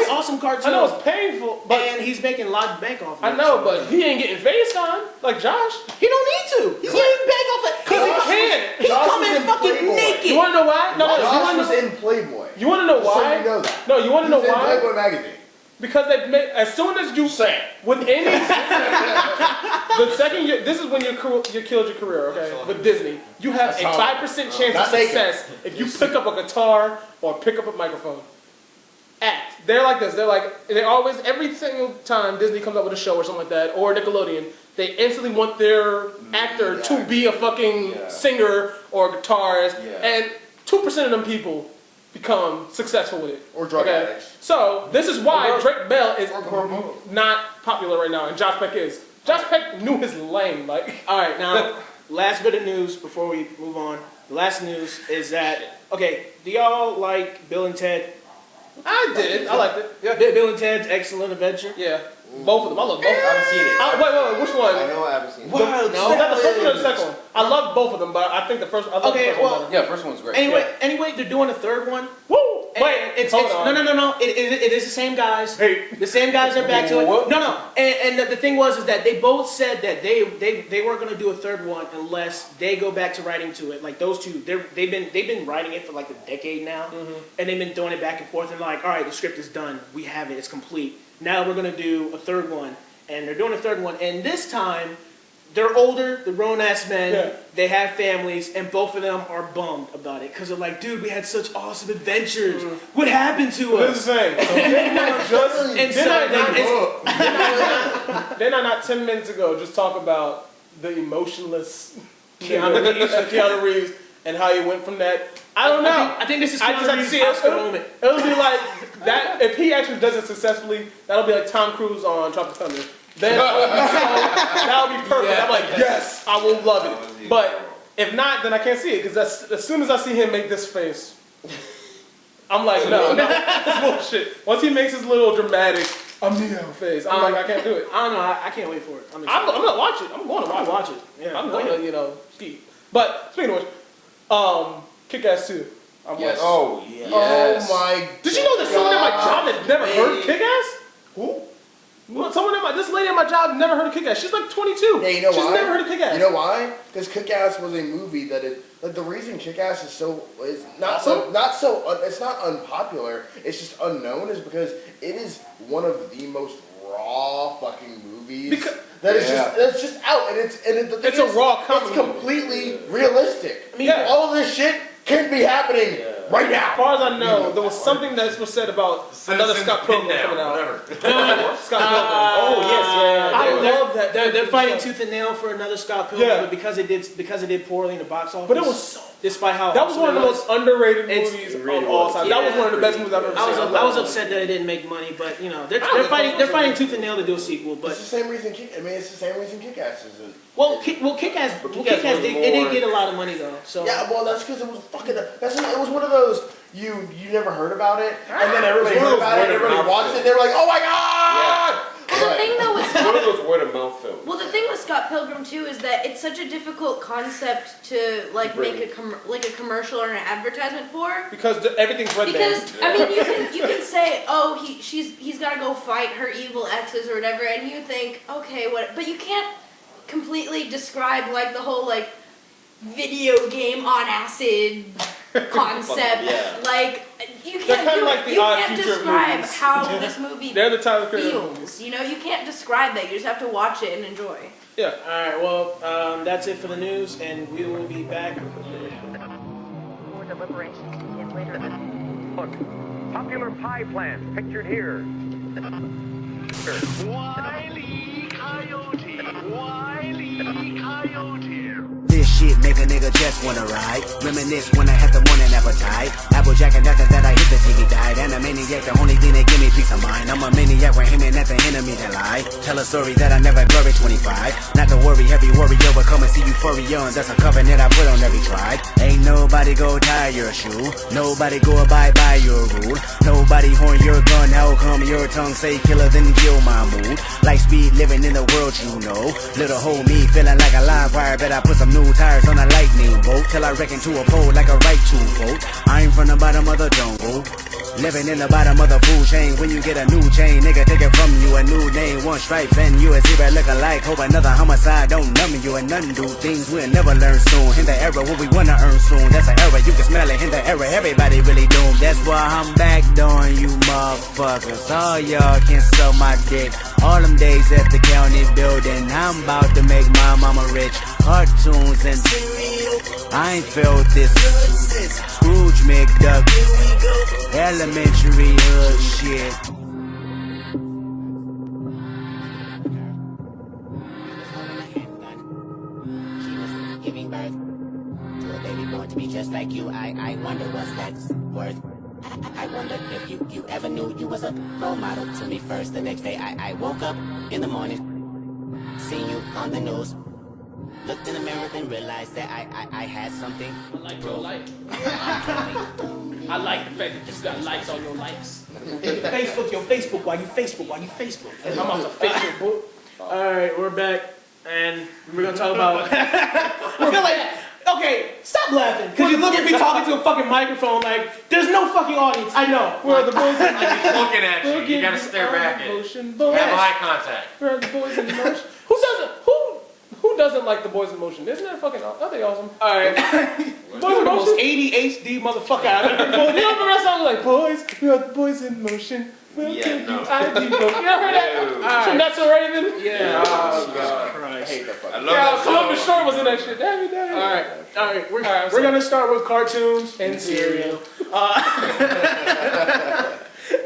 awesome cartoon. I know it's painful, but and he's making a lot of bank off of it. I know, but he ain't getting FaceTime like Josh. He don't need to. He's getting bank off it because he can. He come in fucking Playboy. naked. You want to know why? No, Josh was in Playboy. You want to know why? So you know that. No, you want to know He's in why? Playboy magazine. Because they made, as soon as you say with any, the second you, this is when you killed your career, okay? With Disney, you have a 5% chance of success if you pick up a guitar or pick up a microphone. Act. They're like this. They always, every single time Disney comes up with a show or something like that, or Nickelodeon, they instantly want their actor to be a fucking singer or a guitarist, and 2% of them people become successful with it. Or drug addicts. So, this is why Drake Bell is not popular right now, and Josh Peck is. Josh Peck knew his lane, like. Alright, now, last bit of news before we move on. The last news is that, okay, do y'all like Bill and Ted? I did. I liked it. Yeah. Bill and Ted's Excellent Adventure? Yeah. Both of them. I love both. I haven't seen it. Wait, which one? I know I haven't seen it. No, is that the first one or the second one? I love both of them, but I think the first one. Yeah, first one's great. Anyway, they're doing a third one. Woo! Wait, hold on. No. It is the same guys. Hey. The same guys are back to it. No. And the thing was that they both said that they weren't going to do a third one unless they go back to writing to it. Like those two, they've been writing it for like a decade now, and they've been throwing it back and forth. And like, all right, the script is done. We have it. It's complete. Now we're going to do a third one. And they're doing a third one. And this time, they're older, they're grown-ass men, they have families, and both of them are bummed about it. Because they're like, dude, we had such awesome adventures. What happened to us? Didn't I not 10 minutes ago just talk about the emotionless Keanu Reeves and how he went from that? I don't know. I think this is Keanu Reeves' Oscar moment. It'll be like that. If he actually does it successfully, that'll be like Tom Cruise on Tropic Thunder. Then that'll be perfect. Yeah. I'm like, yes, I will love it. But if not, then I can't see it because as soon as I see him make this face, I'm like, no, that's bullshit. Once he makes his little dramatic Neo face, I'm like, I can't do it. I don't know. I can't wait for it. I'm gonna watch it. I'm going to watch it. Yeah, I'm going to, ski. But speaking of which, Kick-Ass 2. Yes. Oh, yes. Oh my God. Did you know that someone at my job had never heard of Kick-Ass? Who? Well, this lady at my job never heard of Kick-Ass. She's like 22. Yeah, you know why? She's never heard of Kick-Ass. You know why? Because Kick-Ass was a movie that the reason Kick-Ass is it's not unpopular. It's just unknown is because it is one of the most raw fucking movies that's just out, and it's a raw comedy. It's completely realistic. I mean, all of this shit can be happening right now. As far as I know, there was something that was said about another Scott Pilgrim coming out. Scott Pilgrim. I love that. They're fighting tooth and nail for another Scott Pilgrim, but because it did poorly in the box office. But it was so. Despite how that was one of the most underrated movies of all time. That was one of the best movies I've ever seen. I was upset that it didn't make money, but you know they're fighting tooth and nail to do a sequel. But it's the same reason. It's the same reason Kick-Ass isn't. Kick-Ass did get a lot of money though. So yeah, well that's because it was fucking. It was one of those you never heard about it, and then everybody heard about it. Everybody watched it. They were like, oh my god. Well, the thing though with one of those word of mouth films. Well, the thing with Scott Pilgrim too is that it's such a difficult concept to like make a commercial or an advertisement for. Because everything's red. Because I mean, you can say, oh, he's got to go fight her evil exes or whatever, and you think, okay, what? But you can't completely describe like the whole like video game on acid concept. Like you can't describe how this movie feels. You know, you can't describe that. You just have to watch it and enjoy. Yeah. All right. Well, that's it for the news, and we will be back. More deliberations begin later this. Look, popular pie plant pictured here. Wile E. Coyote. Wile E. Coyote. This shit make a nigga just wanna ride. Reminisce when I had the morning appetite. Applejack and after that I hit the jiggy died. And a maniac, the only thing that give me peace of mind. I'm a maniac, we're aiming at the enemy that lies. lie. Tell a story that I never glory 25. Not to worry, heavy warrior will come and see you furry young. That's a covenant I put on every tribe. Ain't nobody go tie your shoe. Nobody go abide by your rule. Nobody horn your gun. How come your tongue say killer then kill my mood? Like speed living in the world you know. Little hoe me feeling like a live wire. Bet I put some new tires on a lightning bolt. Till I reckon to a pole like a right to vote. I'm from the bottom of the jungle. Living in the bottom of the food chain. When you get a new chain, nigga take it from you. A new name, one stripes and you a zebra look alike. Hope another homicide don't numb you and none do things we'll never learn soon. In the era what we wanna earn soon. That's an era, you can smell it in the era. Everybody really doomed. That's why I'm back on you motherfuckers. All y'all can suck my dick. All them days at the county building. I'm about to make my mama rich. Cartoons and I ain't felt this. Scrooge McDuck. Elementary hood shit. She was giving birth to a baby born to be just like you. I wonder what's that's worth. I wonder if you ever knew you was a role model to me first. The next day I woke up in the morning, seen you on the news. Looked in the mirror and realized that I had something. I like your light. I like the fact that you got lights on your lights. Facebook, your Facebook, while you Facebook. I'm on the Facebook. Alright, we're back. And we're gonna talk about I feel like okay, stop laughing. Cause you look at me talking to a fucking microphone like there's no fucking audience. I know. Where are the boys in He's looking at you. You gotta stare back at it. Have eye contact. Where are the boys in motion? Who doesn't like the boys in motion? Isn't that fucking aren't they awesome? Alright. Boys in motion? 80 HD motherfucker out of it. You know that song like boys, we are the boys in motion. We'll take you ID book. You ever heard that? From That's So Raven? Yeah. Oh, God. Christ. I hate that fucking. I love that song. Columbus Short was in that shit. Every day. Alright. We're gonna start with cartoons and cereal.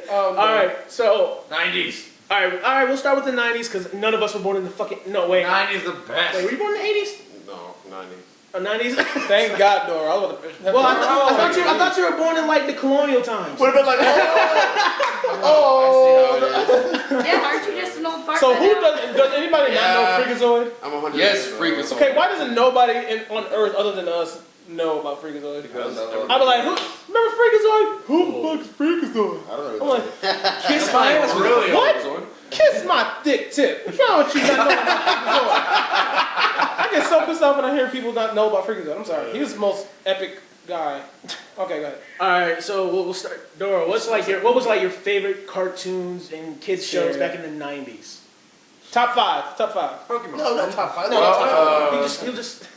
Alright, so 90s. Alright, we'll start with the 90s because none of us were born in the fucking 90s the best. Wait, were you born in the 80s? No, 90s. 90s? Thank God, Doro. I thought you were born in like the colonial times. Would have been like, Yeah, aren't you just an old fart? So does anybody not know Freakazoid? I'm 100%. Yes, Freakazoid. Okay, why doesn't nobody on Earth other than us know about Freakazoid? Because I'd be like, remember Freakazoid? Who the fuck is Freakazoid? I don't know. I'm like, kiss my ass. Really? What? Kiss my thick tip. What's wrong with you not knowing about Freakazoid? I get so pissed off when I hear people not know about Freakazoid. I'm sorry. He was the most epic guy. Okay, go ahead. Alright, so we'll start. Doro, what was like your favorite cartoons and kids shows back in the 90s? Top five. Pokemon. No, not top five. No, top five. He'll just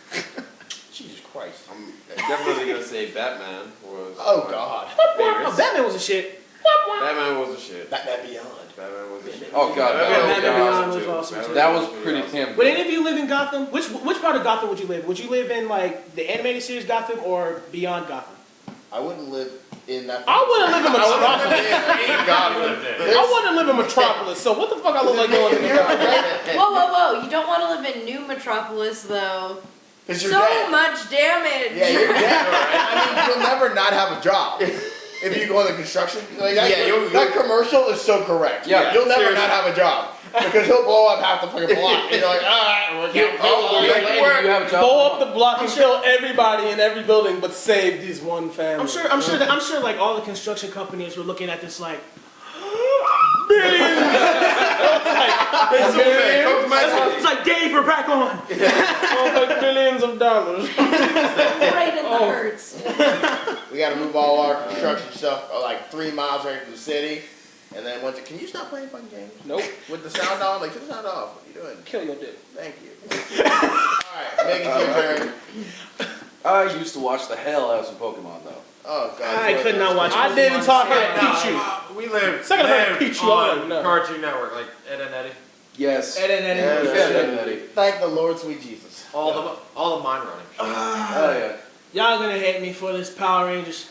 Jesus Christ. I'm definitely gonna say Batman was. Oh God. Batman was a shit. Batman was a shit. Batman Beyond. Batman was a shit. Oh God, Batman Beyond was awesome too. That was pretty damn. Would any of you live in Gotham? Which part of Gotham would you live? Would you live in like the animated series Gotham or beyond Gotham? I wouldn't live in that. I wouldn't live in Metropolis. I wouldn't live in Metropolis. So what the fuck I look like going in Gotham? Whoa! You don't want to live in New Metropolis though. You're so dead. much damage. Yeah, you're dead. I mean, you'll never not have a job. If you go in the construction, like that commercial is so correct. Yeah, you'll never not have a job because he'll blow up half the fucking block, and you're like, blow up the block and kill everybody in every building, but save these one family. I'm sure, like all the construction companies were looking at this like. Billions! It's like Dave, we're back on. Like billions of dollars. Right in the hurts. We got to move all our construction stuff like 3 miles right to the city, and then once can you stop playing fucking games? Nope. With the sound on, like turn the sound off. What are you doing? Kill your dick. Thank you. All right, Mick, it's your turn. I used to watch the hell out of some Pokemon though. Oh God. I could not watch. I didn't talk about Pichu. We live. Second about Pichu on Cartoon Network, like Ed and Eddie. Yes. Ed and Eddie. Ed and Eddie. Thank the Lord, sweet Jesus. All the mine running. Oh yeah. Y'all gonna hate me for this Power Rangers.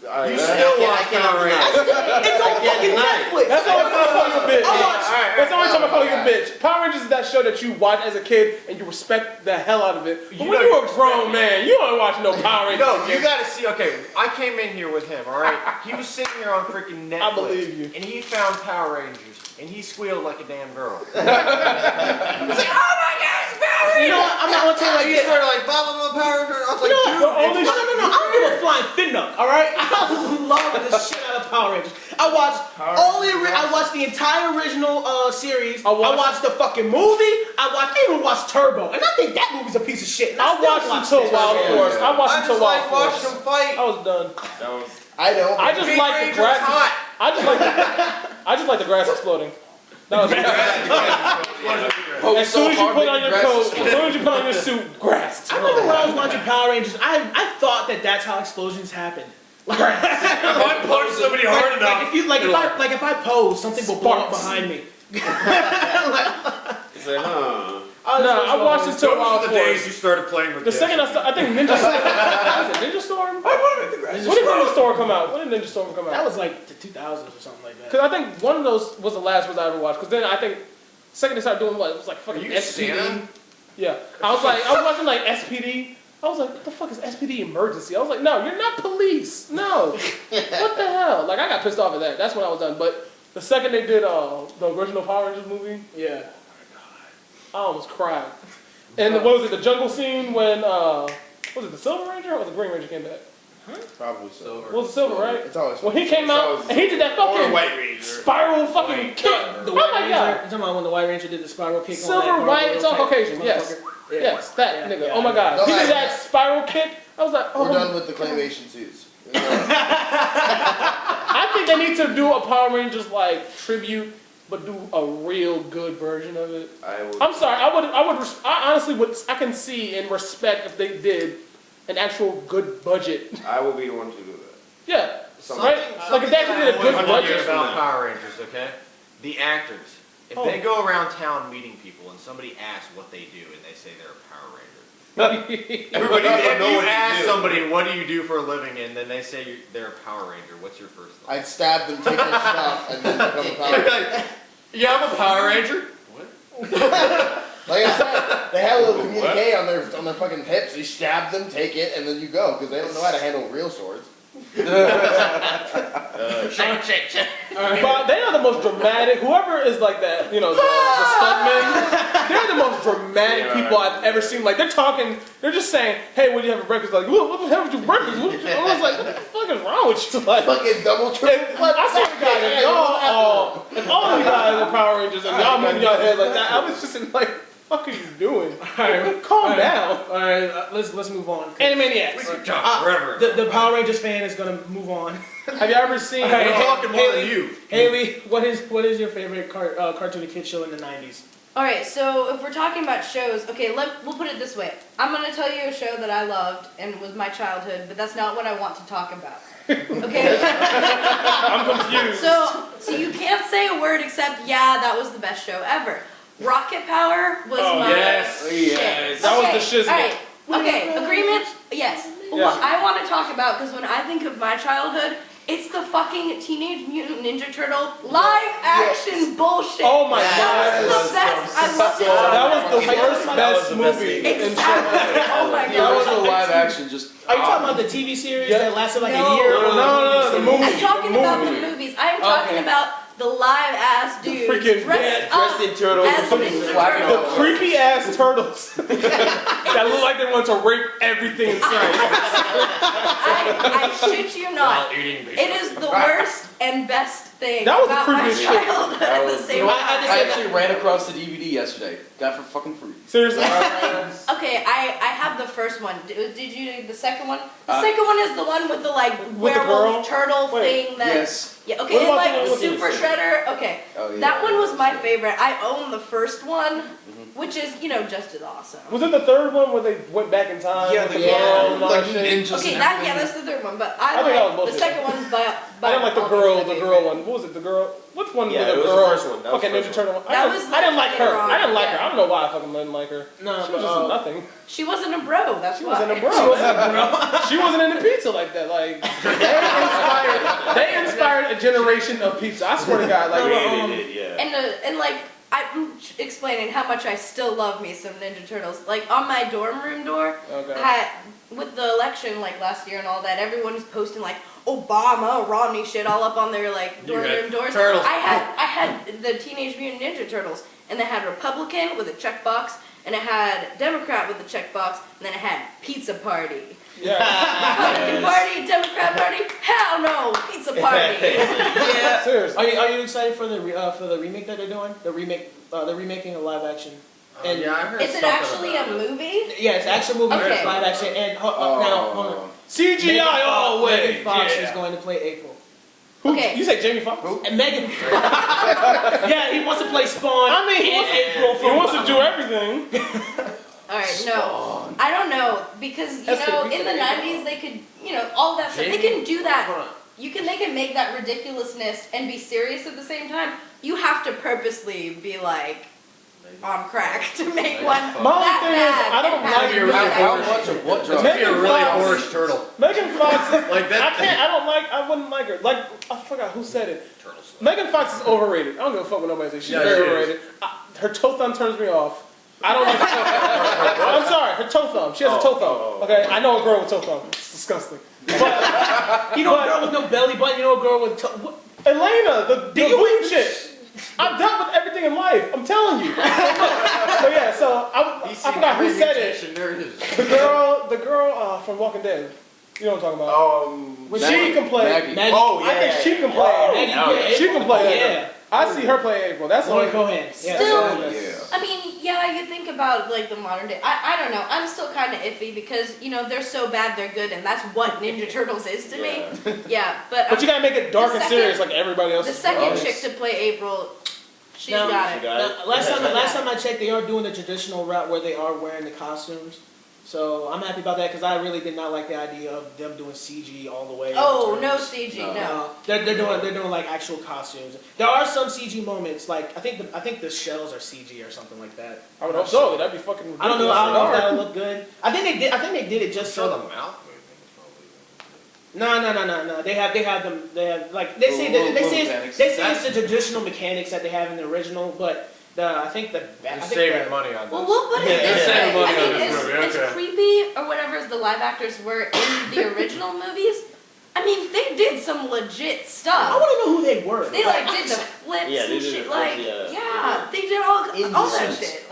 You still watch Power Rangers? It's on fucking Netflix. That's all I'm gonna call you a bitch. That's the only time I call you a bitch. Power Rangers is that show that you watch as a kid and you respect the hell out of it. But when you're a grown man, you don't watch no Power Rangers. No, you gotta see. Okay, I came in here with him. All right, he was sitting here on freaking Netflix. I believe you. And he found Power Rangers. and he squealed like a damn girl. You know what? I'm not gonna tell you like He this. started like blah blah blah Power Rangers. I was like, No, dude, no, I don't give a flying fin nuck, all right? I love the shit out of Power Rangers. I watched I watched the entire original series. I watched the fucking movie. I even watched Turbo, and I think that movie's a piece of shit. And I watched until Wild Force. I watched until Wild Force. Watching them fight. I was done. I don't. I just like the grass. I just like the grass exploding. That was as soon as you put on your coat, as soon as you put on your suit, grass. I remember when I was watching Power Rangers, I thought that's how explosions happened. If I punch somebody hard enough, if I pose, something will blow up behind me. I watched it till Wild the Force. days you started playing with The second I think Ninja Storm. Was it Ninja Storm? When did Ninja Storm come out? When did Ninja Storm come out? That was like the 2000s or something like that. Because I think one of those was the last ones I ever watched. Because then I think second they started doing what? It was like fucking SPD. Santa? Yeah. I was watching like SPD. I was like, what the fuck is SPD Emergency? I was like, no, you're not police. No. What the hell? Like, I got pissed off at that. That's when I was done. But the second they did the original Power Rangers movie, yeah. I almost cried. And what was it, the jungle scene when, was it the Silver Ranger or was the Green Ranger came back? Probably Silver. Well, Silver, right? It's always when he came out and he did that fucking spiral fucking kick. The Oh White my Ranger, god. you talking about when the White Ranger did the spiral kick? Silver, on that white, it's all type Caucasian, yes. motherfucker? Yes, that nigga. yeah, Oh my god. He did that spiral kick. I was like, oh. We're done with the claymation suits. I think they need to do a Power Rangers like tribute, but do a real good version of it. I'm sorry. I honestly would. I can see and respect if they did an actual good budget. I will be the one to do that. Yeah. Right? Like if they actually did a good budget. About Power Rangers, okay? The actors. If they go around town meeting people and somebody asks what they do and they say they're a Power Ranger. Everybody, if you ask somebody what do you do for a living and then they say they're a Power Ranger, what's your first thought? I'd stab them, take their stuff, and then become a Power Ranger. Yeah, I'm a Power Ranger. Like I said, they have a little communique on their fucking hips. You stab them, take it, and then you go because they don't know how to handle real swords. Shake. But they are the most dramatic. Whoever is like that, you know, the stuntmen. They're the most dramatic people I've ever seen. Like they're talking, they're just saying, "Hey, what do you have for breakfast?" Like, what the hell did you breakfast? I was like, what the fuck is wrong with you? Like, fucking double triple. I swear to God, if all of you guys are Power Rangers and y'all moving your head like that, I was just in like, what the fuck are you doing? Alright, calm down. Alright, let's move on. Animaniacs. We could talk forever. The Power Rangers fan is gonna move on. Have you ever seen? We're talking more than you. Haley, what is your favorite cartoon kid show in the 90s? Alright, so if we're talking about shows, okay, we'll put it this way. I'm going to tell you a show that I loved and was my childhood, but that's not what I want to talk about. Okay? I'm confused. So you can't say a word except, yeah, that was the best show ever. Rocket Power was my shit. That was the shiznit. Alright, okay, agreement? Yes. But what I want to talk about, because when I think of my childhood, it's the fucking Teenage Mutant Ninja Turtle live action bullshit. Oh my god. That was the best. I loved it. That was the worst best movie. Exactly. Oh my god. That was a live action just. Are you talking about the TV series that lasted like a year? No, the movie. I'm talking about the movies. I am talking about the live ass dudes dressed in turtles. as Ninja Turtles. The creepy ass turtles that look like they want to rape everything in sight. I shit you not. It is the worst and best thing That was the about my creepiest shit. childhood at the same time. I actually ran across the DVD yesterday. Got it for fucking free. Seriously? Okay, I have the first one. Did you the second one? The second one is the one with the like werewolf turtle thing that. Yes. Yeah. Okay, and like Super Shredder. Okay, Oh, yeah. that one was my favorite. I own the first one, which is just as awesome. Was it the third one where they went back in time? Yeah, with the the girl and all like that shit? ninjas. Okay, and that's the third one, but I think that was like the bullshit. second one's by I didn't like the girl one. What was it? The girl? Which one Yeah, was it the was girl? the first one. That was Fucking the Ninja first Turtle one. That was I didn't like her. wrong. I didn't like her. Yeah. I don't know why I fucking didn't like her. No, She was just nothing. She wasn't a bro. That's She why. wasn't a bro. She wasn't into pizza like that. Like they inspired a generation of pizza. I swear to God. Like And like I'm explaining how much I still love me some Ninja Turtles. Like on my dorm room door, with the election like last year and all that, everyone was posting like, Obama, Romney shit all up on their like dorm room doors. turtles. I had the Teenage Mutant Ninja Turtles, and they had Republican with a checkbox, and it had Democrat with a checkbox, and then it had Pizza Party. Republican Party, Democrat Party, hell no, Pizza Party. Yeah. Seriously. Are you excited for the remake that they're doing? They're remaking a live action. And Yeah, I heard Is it actually a movie? yeah, it's action movie. Okay. It's live action. And now, hold on. CGI all the way. Megan Fox is going to play April. Who? Okay. You say Jamie Foxx? And Megan. Yeah, he wants to play Spawn. I mean, he wants to do everything. Alright, no. I don't know, because, That's the in the 90s, they could, all that stuff. They can do that. They can make that ridiculousness and be serious at the same time. You have to purposely be like on crack to make one My that thing is, bad. I don't like How much of what drug? Be a really horse turtle. Megan Fox. Like that. I wouldn't like her. Like, I forgot who said it. Megan Fox is overrated. I don't give a fuck what nobody says. She's very overrated. Her toe thumb turns me off. I don't like her. I'm sorry, her toe thumb. She has a toe thumb. Okay, I know a girl with toe thumb. It's disgusting. But, You know a girl with no belly button. You know a girl with Elena, the boob chick. I've dealt with everything in life. I'm telling you. But yeah, so I forgot who said it. The girl from Walking Dead. You know what I'm talking about? She can play. Maggie. Oh yeah. I think she can play. She can play. Yeah. I see her play April. That's Lauren Lauren Cohan. Still, I mean, you think about like the modern day. I don't know. I'm still kind of iffy because they're so bad they're good, and that's what Ninja Turtles is to me. Yeah, but you gotta make it dark and serious like everybody else. The second chick to play April, she's got it. Last time I checked, they are doing the traditional route where they are wearing the costumes. So I'm happy about that because I really did not like the idea of them doing CG all the way. Oh, no CG, no. They're doing like actual costumes. There are some CG moments, like I think the shells are CG or something like that. I would hope so. That'd be fucking ridiculous. I don't know if that'll look good. I think they did it just so. The mouth No. They have them. They have like they say it's the traditional mechanics that they have in the original, but. I think saving money on this. Well, we'll put it this way. Money I on mean, this movie. as creepy or whatever as the live actors were in the original movies, I mean, they did some legit stuff. I want to know who they were. They did the flips and shit. They did all that shit.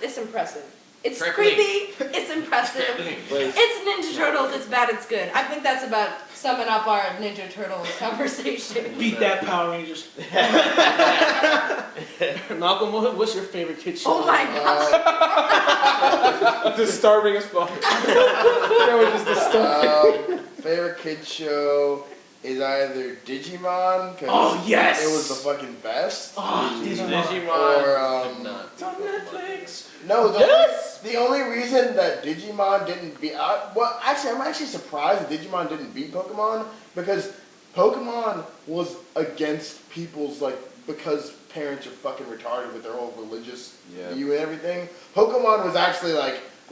It's impressive. It's creepy. It's impressive. It's Ninja Turtles. It's bad. It's good. I think that's about summing up our Ninja Turtles conversation. Beat that, Power Rangers. Malcolm, what's your favorite kid show? Oh my god. Disturbing as fuck. That was just disturbing. Favorite kid show is either Digimon, Oh yes, it was the fucking best. Oh, Digimon. Or it's on Netflix. No, the only reason that Digimon didn't beat, I'm actually surprised that Digimon didn't beat Pokemon because Pokemon was against people's because parents are fucking retarded with their whole religious view and everything. Pokemon was actually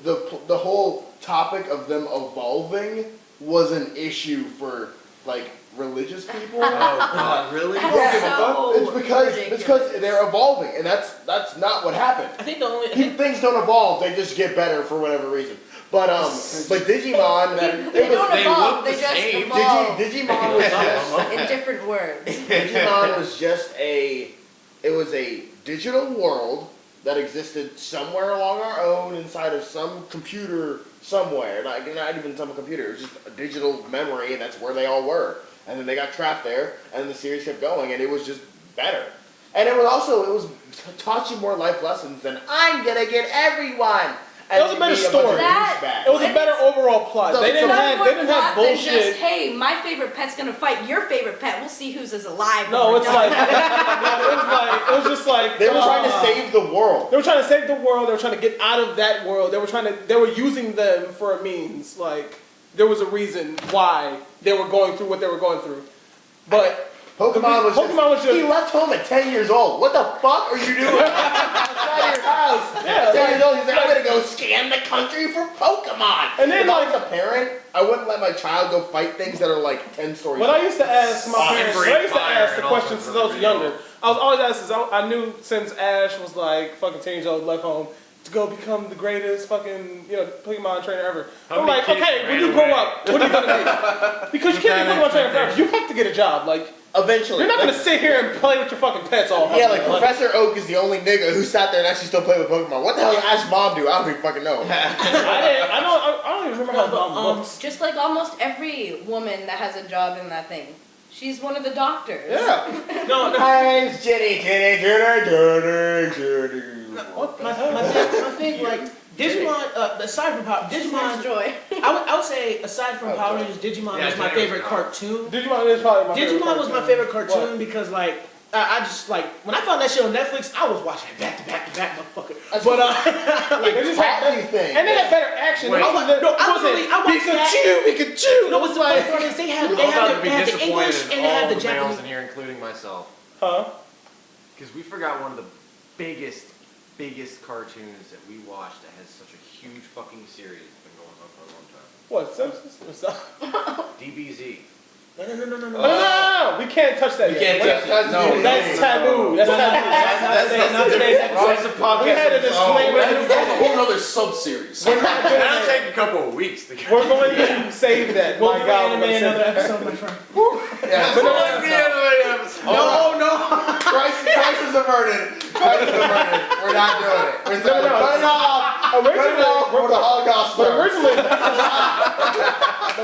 the whole topic of them evolving was an issue for religious people. Oh god, really? It's because they're evolving, and that's not what happened. I think things don't evolve; they just get better for whatever reason. But Digimon, they don't evolve; they just evolve. Digimon was just in different words. Digimon was just a digital world that existed somewhere along our own inside of some computer somewhere. Not even some computer. It was just a digital memory, and that's where they all were. And then they got trapped there, and the series kept going, and it was just better. And it was taught you more life lessons than I'm gonna get everyone. It was a better story. It was a better overall plot. They didn't have bullshit. Just, hey, my favorite pet's gonna fight your favorite pet. We'll see who's as alive. No, it was just like they were trying to save the world. They were trying to save the world. They were trying to get out of that world. They were using them for a means. There was a reason why they were going through what they were going through. But Pokemon was just... He left home at 10 years old. What the fuck are you doing? Outside your house. Yeah, 10 years old, he's like, I'm going to go scan the country for Pokemon. And then, if I was a parent, I wouldn't let my child go fight things that are 10 stories. When I used to ask my parents, the questions since I was younger, I was always asked this. I knew since Ash was fucking 10 years old, left home, to go become the greatest fucking, Pokemon trainer ever. How I'm many like, kids okay, when ran you grow away? up, what are you gonna be? Because you can't be Pokemon trainer forever. You have to get a job. Like, eventually. you're not gonna sit here and play with your fucking pets all Yeah, fucking like Professor Oak is the only nigga who sat there and actually still played with Pokemon. What the hell did Ash's mom do? I don't even fucking know. I don't even remember how mom looks. Just like almost every woman that has a job in that thing. She's one of the doctors. Yeah. Hi, Jenny. My thing, like, Digimon, aside from Digimon, Joy. I would say, aside from Power Rangers, Digimon was my favorite cartoon. Digimon is probably my favorite Digimon was my favorite cartoon What? because, like, I just, like, when I found that shit on Netflix, I was watching it back to back to back, motherfucker. But, like, they just had better things. And they had better action. Wait. I watched that. Pikachu! No, what's the funny part is they had I'm about to be the disappointed English in and they all had the the males Japanese. in here, including myself. Huh? Because we forgot one of the biggest cartoons that we watched that has such a huge fucking series that's been going on for a long time. What? Simpsons? What's that? DBZ. No, we can't touch that yet. No, that's taboo. That's taboo. Not today's episode. That's a podcast. We had a disclaimer. That's a whole other sub-series. We're not doing That'll that. take a couple of weeks to get. We're going to save that. We'll My do God, anime we're gonna another save episode, my friend. Yeah, But no, No. Crisis averted. Crisis averted. We're not doing it. We're cut it off. Cut it off for the Holocaust. But originally,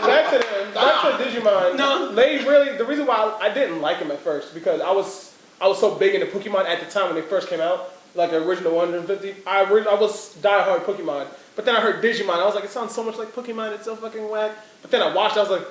back to Digimon. No. The reason why I didn't like him at first because I was so big into Pokemon at the time when they first came out, like the original 150. I was diehard Pokemon, but then I heard Digimon. I was like, it sounds so much like Pokemon. It's so fucking whack. But then I watched. I was like,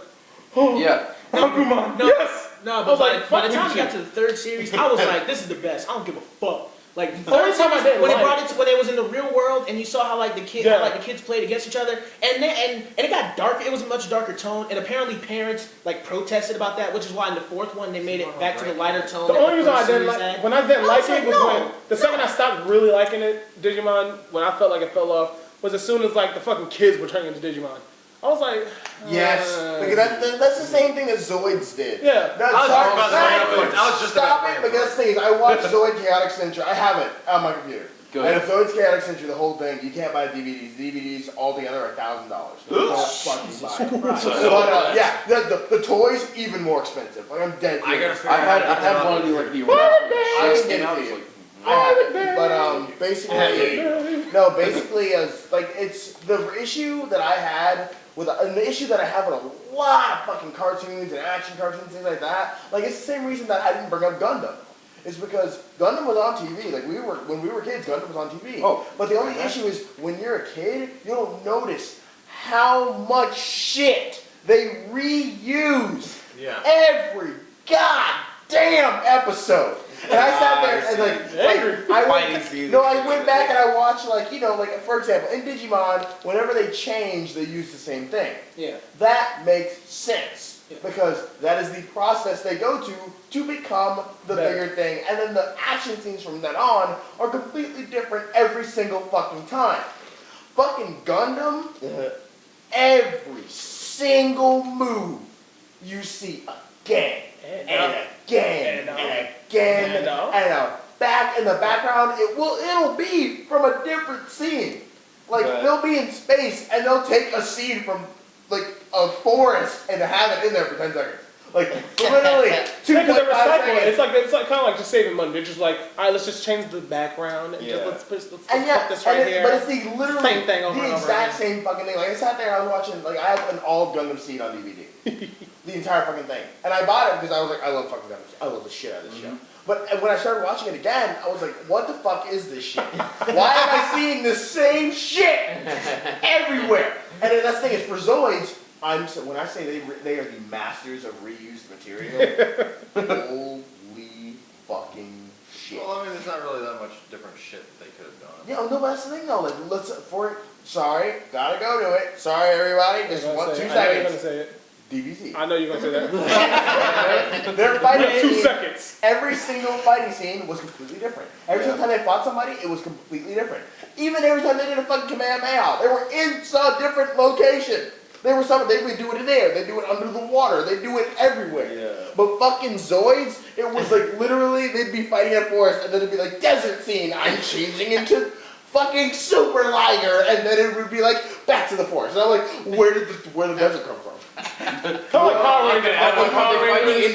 oh Yeah. Agumon. No, Yes. No, I but was by, like, by the fuck time we you. got to the third series, I was like, this is the best. I don't give a fuck. Like the Only third time I series, didn't when like- they brought it to when it was in the real world, and you saw how like the kids played against each other, and it got dark. It was a much darker tone, and apparently parents like protested about that, which is why in the fourth one they made it back to the lighter tone. The that only reason first I didn't series like had. when I didn't like it was no. when the second I stopped really liking it, Digimon, when I felt like it fell off, was as soon as like the fucking kids were turning into Digimon. I was like, Yes, because that's the same thing that Zoids did. Yeah. I was just stop it. Because that's the thing is, I watched Zoid Chaotic Century. I have it on my computer. Go And ahead. Zoid's Chaotic Century, the whole thing, you can't buy DVDs. DVDs altogether are $1,000. Don't fucking buy it. But yeah, the toys even more expensive. Like I'm dead. I had one of the like the original I shits would came give out. it It's to like, you. Basically as like it's the issue that I had with and the issue that I have with a lot of fucking cartoons and action cartoons, things like that. Like it's the same reason that I didn't bring up Gundam. It's because Gundam was on TV. Like when we were kids, Gundam was on TV. Oh. But the only issue is when you're a kid, you don't notice how much shit they reuse every goddamn episode. And I sat there and I went back and I watched like for example in Digimon, whenever they change, they use the same thing. Yeah. That makes sense because that is the process they go to become the bigger thing, and then the action scenes from then on are completely different every single fucking time. Fucking Gundam, every single move you see again and again and again and back in the background it'll be from a different scene. Like they'll be in space and they'll take a scene from like a forest and have it in there for 10 seconds. Like literally 2.5 seconds. It's like kind of like just saving money. They're just like, all right, let's just change the background and let's put this right here. But it's the literally same thing over the and over exact again. same fucking thing. Like I sat there, I was watching. Like I have an all Gundam seed on DVD, the entire fucking thing, and I bought it because I was like, I love fucking Gundam. I love the shit out of this show. But when I started watching it again, I was like, what the fuck is this shit? Why am I seeing the same shit everywhere? And then that's the thing is for Zoids. When I say they are the masters of reused material, holy fucking shit. Well, I mean, there's not really that much different shit that they could have done. Yeah, no, but that's the thing though. Like, sorry, gotta go to it. Sorry, everybody. Just 2 seconds. I know you're gonna say it. DBZ. I know you're gonna say that. Their fighting 2 scene, seconds. Every single fighting scene was completely different. Every single time they fought somebody, it was completely different. Even every time they did a fucking Kamehameha, they were in a different location. They would do it in there, they do it under the water, they do it everywhere. Yeah. But fucking Zoids, it was like literally they'd be fighting in a forest and then it'd be like desert scene, I'm changing into fucking super lighter, and then it would be like back to the forest. And I'm like, where did the desert come from? Power Rangers.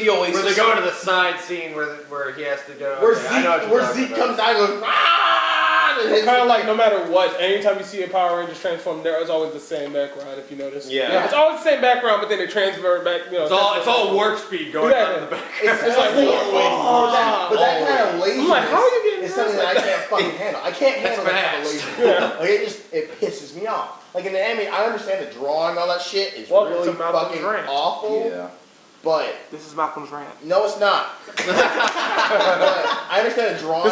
Where they go to the side scene where he has to go. Where Zeke comes out and goes, kind of like no matter what, anytime you see a Power Rangers transform, there is always the same background. If you notice, it's always the same background, but then they transfer it back. You know, it's all warp speed going on in the back. It's like but that kind of laziness. I'm like, how are you getting is something that I can't fucking handle. I can't handle that kind of laziness. Like it pisses me off. Like in the anime, I understand the drawing, all that shit is really fucking awful. Yeah. But this is Malcolm's rant. No, it's not. But I understand that drawing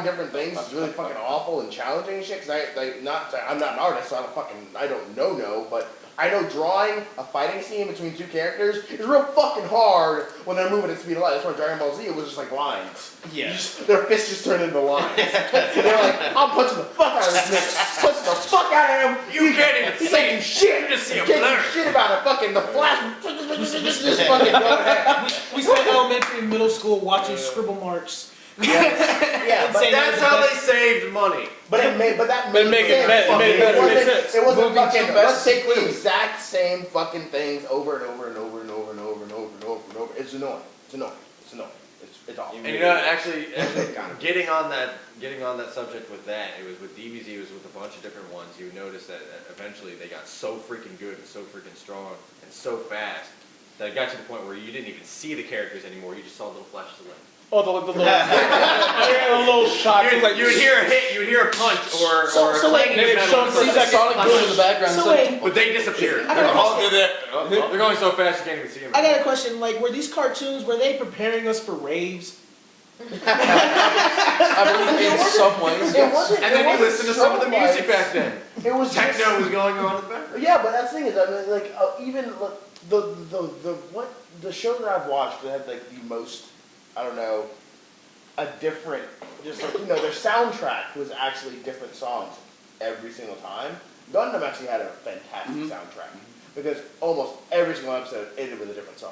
different things is really fucking awful and challenging and shit. Cause I'm not an artist, so I don't know. But I know drawing a fighting scene between two characters is real fucking hard when they're moving at speed of light. That's why Dragon Ball Z was just like lines. Yeah. Their fists just turn into lines. And they're like, I'm punching the fuck out of this nigga. Punching the fuck out of him. You can't even He's see making shit. You just see him Taking blur. shit about it. Fucking the flash. Just fucking going ahead. We spent elementary and middle school watching scribble marks. Yeah, but that's how they saved money. But that made sense. It wasn't fucking. Let's take the exact same fucking things over and over and over and over and over and over and over and over. It's annoying. It's awful. And you know, actually, getting on that subject with that, it was with DBZ, it was with a bunch of different ones. You would notice that eventually they got so freaking good and so freaking strong and so fast that it got to the point where you didn't even see the characters anymore. You just saw little flashes of light. Oh, the little shots. You would hear a hit, you would hear a punch, or a clanging metal. Sonic boom in the background. But they disappeared. They're going so fast you can't even see them. I got a question. Like, were these cartoons, were they preparing us for raves? I believe in some ways. And then you listen to some of the music back then. It was techno was going on in the background. Yeah, but that's the thing is, I mean, like even the show that I've watched that had like the most, I don't know, a different, just like, you know, their soundtrack was actually different songs every single time. Gundam actually had a fantastic soundtrack because almost every single episode ended with a different song.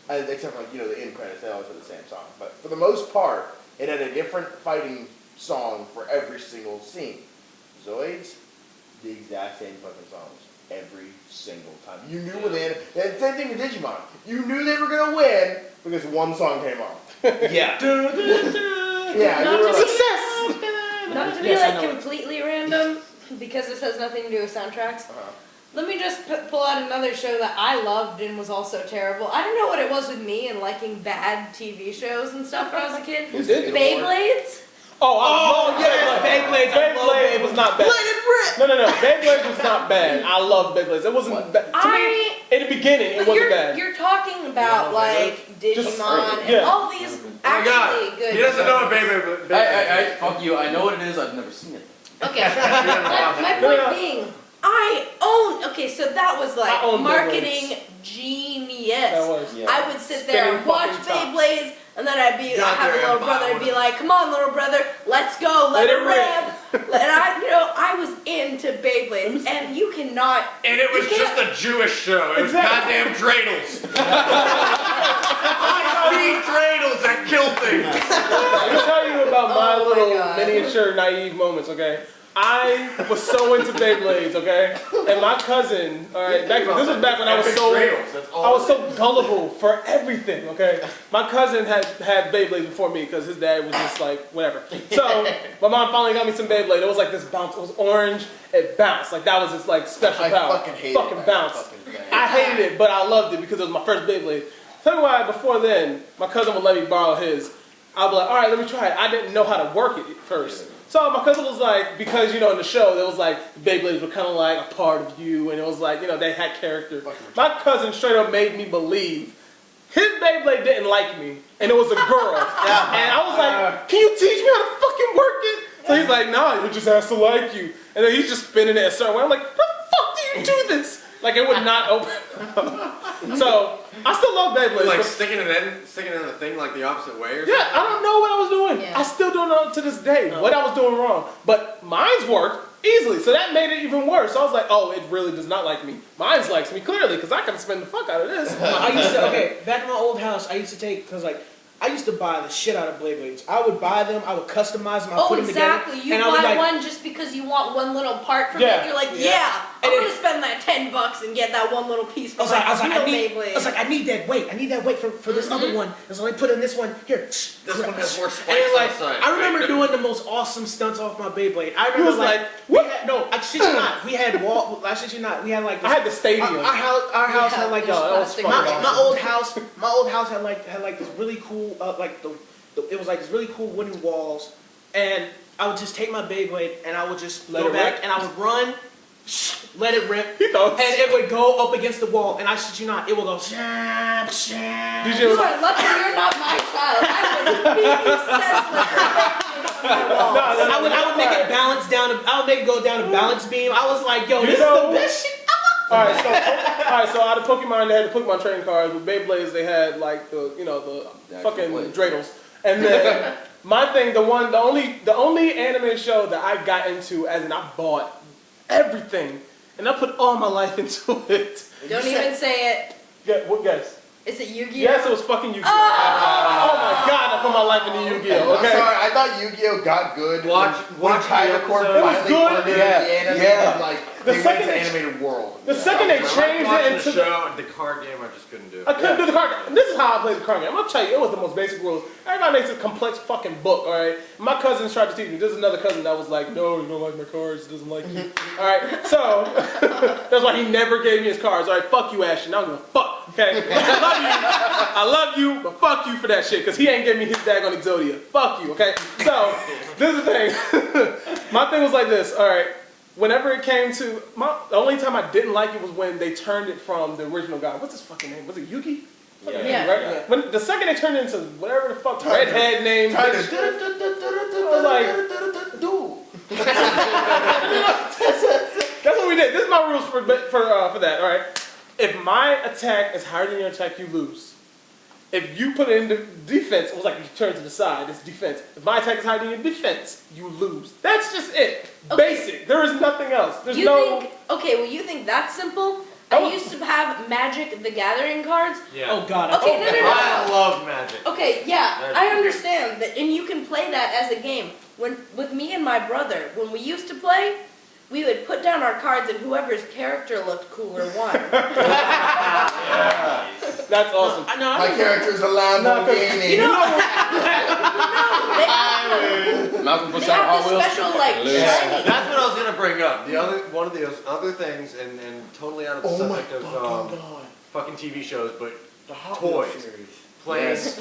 Except for, like, you know, the end credits, they always had the same song. But for the most part, it had a different fighting song for every single scene. Zoids, the exact same fucking songs every single time. You knew when they had, same thing with Digimon. You knew they were gonna win because one song came on. Yeah. Yeah. Not to be like completely random, because this has nothing to do with soundtracks. Let me just pull out another show that I loved and was also terrible. I don't know what it was with me and liking bad TV shows and stuff when I was a kid. Beyblades? Beyblades. Beyblades was not bad. No. Beyblades was not bad. I love Beyblades. It wasn't bad. To me, in the beginning, it wasn't bad. You're talking about like Digimon and all these actually good. He doesn't know what Beyblade. Fuck you. I know what it is. I've never seen it. Okay. My point being, so that was like marketing genius. I would sit there and watch Beyblades, and then I'd have a little brother, I'd be like, come on, little brother, let's go, let it rip. And I was into Beyblades, and you cannot. And it was just a Jewish show. It was goddamn dreidels. High-speed dreidels that kill things. Let me tell you about my little miniature naive moments, okay? I was so into Beyblades, okay? And my cousin, alright, this was back when I was so gullible for everything, okay? My cousin had Beyblades before me because his dad was just like, whatever. So, my mom finally got me some Beyblade. It was like this bounce. It was orange. It bounced. Like, that was this like special power. I fucking hated it. Bounce. I hated it, but I loved it because it was my first Beyblade. Tell me why, before then, my cousin would let me borrow his. I'd be like, alright, let me try it. I didn't know how to work it first. So my cousin was like, because, you know, in the show, there was like, the Beyblades were kind of like a part of you, and it was like, you know, they had character. My cousin straight up made me believe his Beyblade didn't like me, and it was a girl. And I was like, can you teach me how to fucking work it? So he's like, no, it just has to like you. And then he's just spinning it a certain way. I'm like, how the fuck do you do this? Like, it would not open. So, I still love Beyblades. Like sticking it in the thing like the opposite way or something? Yeah, I don't know what I was doing. I still don't know to this day what I was doing wrong. But mine's worked easily, so that made it even worse. So I was like, oh, it really does not like me. Mine's likes me clearly, because I can spin the fuck out of this. I used to, back in my old house, I used to take, because like, I used to buy the shit out of Beyblades. I would buy them, I would customize them, I would put them exactly. together. You and buy I would one just because you want one little part from it. You're like, I'm gonna spend that $10 and get that one little piece from I need that weight. I need that weight for this other one. And so I put in this one here. This one has more spikes and outside. I remember doing the most awesome stunts off my Beyblade. I remember I shit you not. We had I shit you not. We had like this, I had the stadium. Our house had like my old house. My old house had like this really cool it was like this really cool wooden walls, and I would just take my Beyblade and I would just go back and I would run, let it rip, and it would go up against the wall, and I shit you not, it would go. You are lucky you're not my child. I would be senseless. I would make it balance down. I would make it go down a balance beam. I was like, yo, this is the best shit. Alright, so out of Pokemon, they had the Pokemon trading cards. With Beyblades, they had like the fucking dreidels. And then my thing, the only anime show that I got into, as in I bought everything, and I put all my life into it. Don't even say it. What guess? Is it Yu-Gi-Oh? Yes, it was fucking Yu-Gi-Oh. Oh my god, I put my life into Yu-Gi-Oh. Okay. I'm sorry, I thought Yu-Gi-Oh got good. Watch Tiger Core finally good. The anime and like the they second went to animated world. The second they changed it into the card game, I just couldn't do. I couldn't do the card game. This is how I played the card game. I'm gonna tell you, it was the most basic rules. Everybody makes a complex fucking book, alright? My cousins tried to teach me. There's another cousin that was like, no, you don't like my cards, he doesn't like you. Alright, so that's why he never gave me his cards. Alright, fuck you, Ashton. I don't give a fuck. Okay? I love you, but fuck you for that shit, because he ain't giving me his daggone Exodia. Fuck you, okay? So, this is the thing. My thing was like this, alright. Whenever it came to, the only time I didn't like it was when they turned it from the original guy. What's his fucking name? Was it Yugi? Yeah. When the second they turned it into whatever the fuck redhead name, I was like, dude. That's what we did. This is my rules for that. All right. If my attack is higher than your attack, you lose. If you put it into defense, it was like you turn to the side, it's defense. If my attack is higher than your defense, you lose. That's just it. Okay. Basic. There is nothing else. There's you think that's simple? I used to have Magic the Gathering cards. Yeah. Oh god. Okay, no. I love Magic. Okay, yeah, I understand that, and you can play that as a game. With me and my brother, when we used to play, we would put down our cards, and whoever's character looked cooler won. That's awesome. My character's a Lamborghini. Malcom puts they out have Hot the Wheels. special shiny. That's what I was gonna bring up. One of the other things, and totally out of the subject of fucking TV shows, but the Hot toys. Wheels series.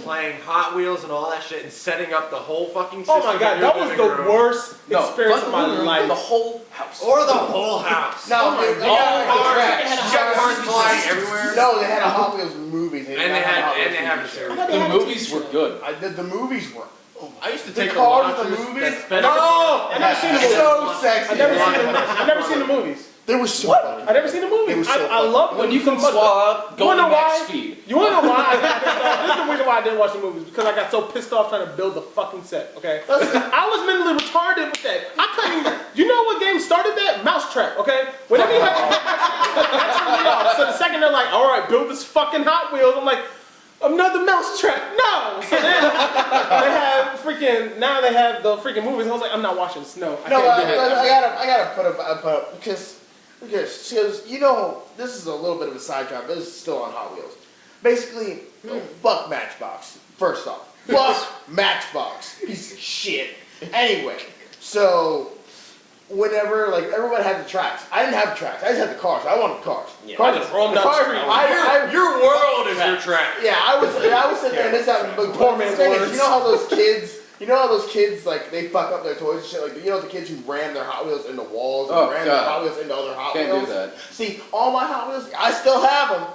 Playing Hot Wheels and all that shit, and setting up the whole fucking system. Oh my god, that was the worst experience of my life. The whole house. Or the whole house. No, you got cars flying everywhere. No, they had a Hot Wheels movies. And they had the series. The movies were good. The movies were. I used to The take cars, the the movies. No, I never seen the movies. So sexy. I never seen the movies. They were so funny. I never seen the movies. I love them. When you can swallow, go to max speed. You wanna know why I got pissed off? This is the reason why I didn't watch the movies, because I got so pissed off trying to build the fucking set, okay? I was mentally retarded with that. I couldn't even, you know what game started that? Mousetrap, okay? Whenever you have that turned me off. So the second they're like, alright, build this fucking Hot Wheels, I'm like, another mousetrap, no! So then now they have the freaking movies. I was like, I'm not watching this, no. I gotta put up, because you know, this is a little bit of a sidetrack, but this is still on Hot Wheels. Basically, fuck Matchbox, first off. Fuck Matchbox, piece of shit. Anyway, so whenever, like, everybody had the tracks. I didn't have the tracks, I just had the cars. I wanted the cars. Yeah, I just roamed down the street. Your world is your track. Yeah, I was sitting there and this happened. Poor man's words. You know how those kids, like, they fuck up their toys and shit? Like, you know the kids who ram their Hot Wheels into walls and ram their Hot Wheels into other Hot Wheels? Can't do that. See, all my Hot Wheels, I still have them.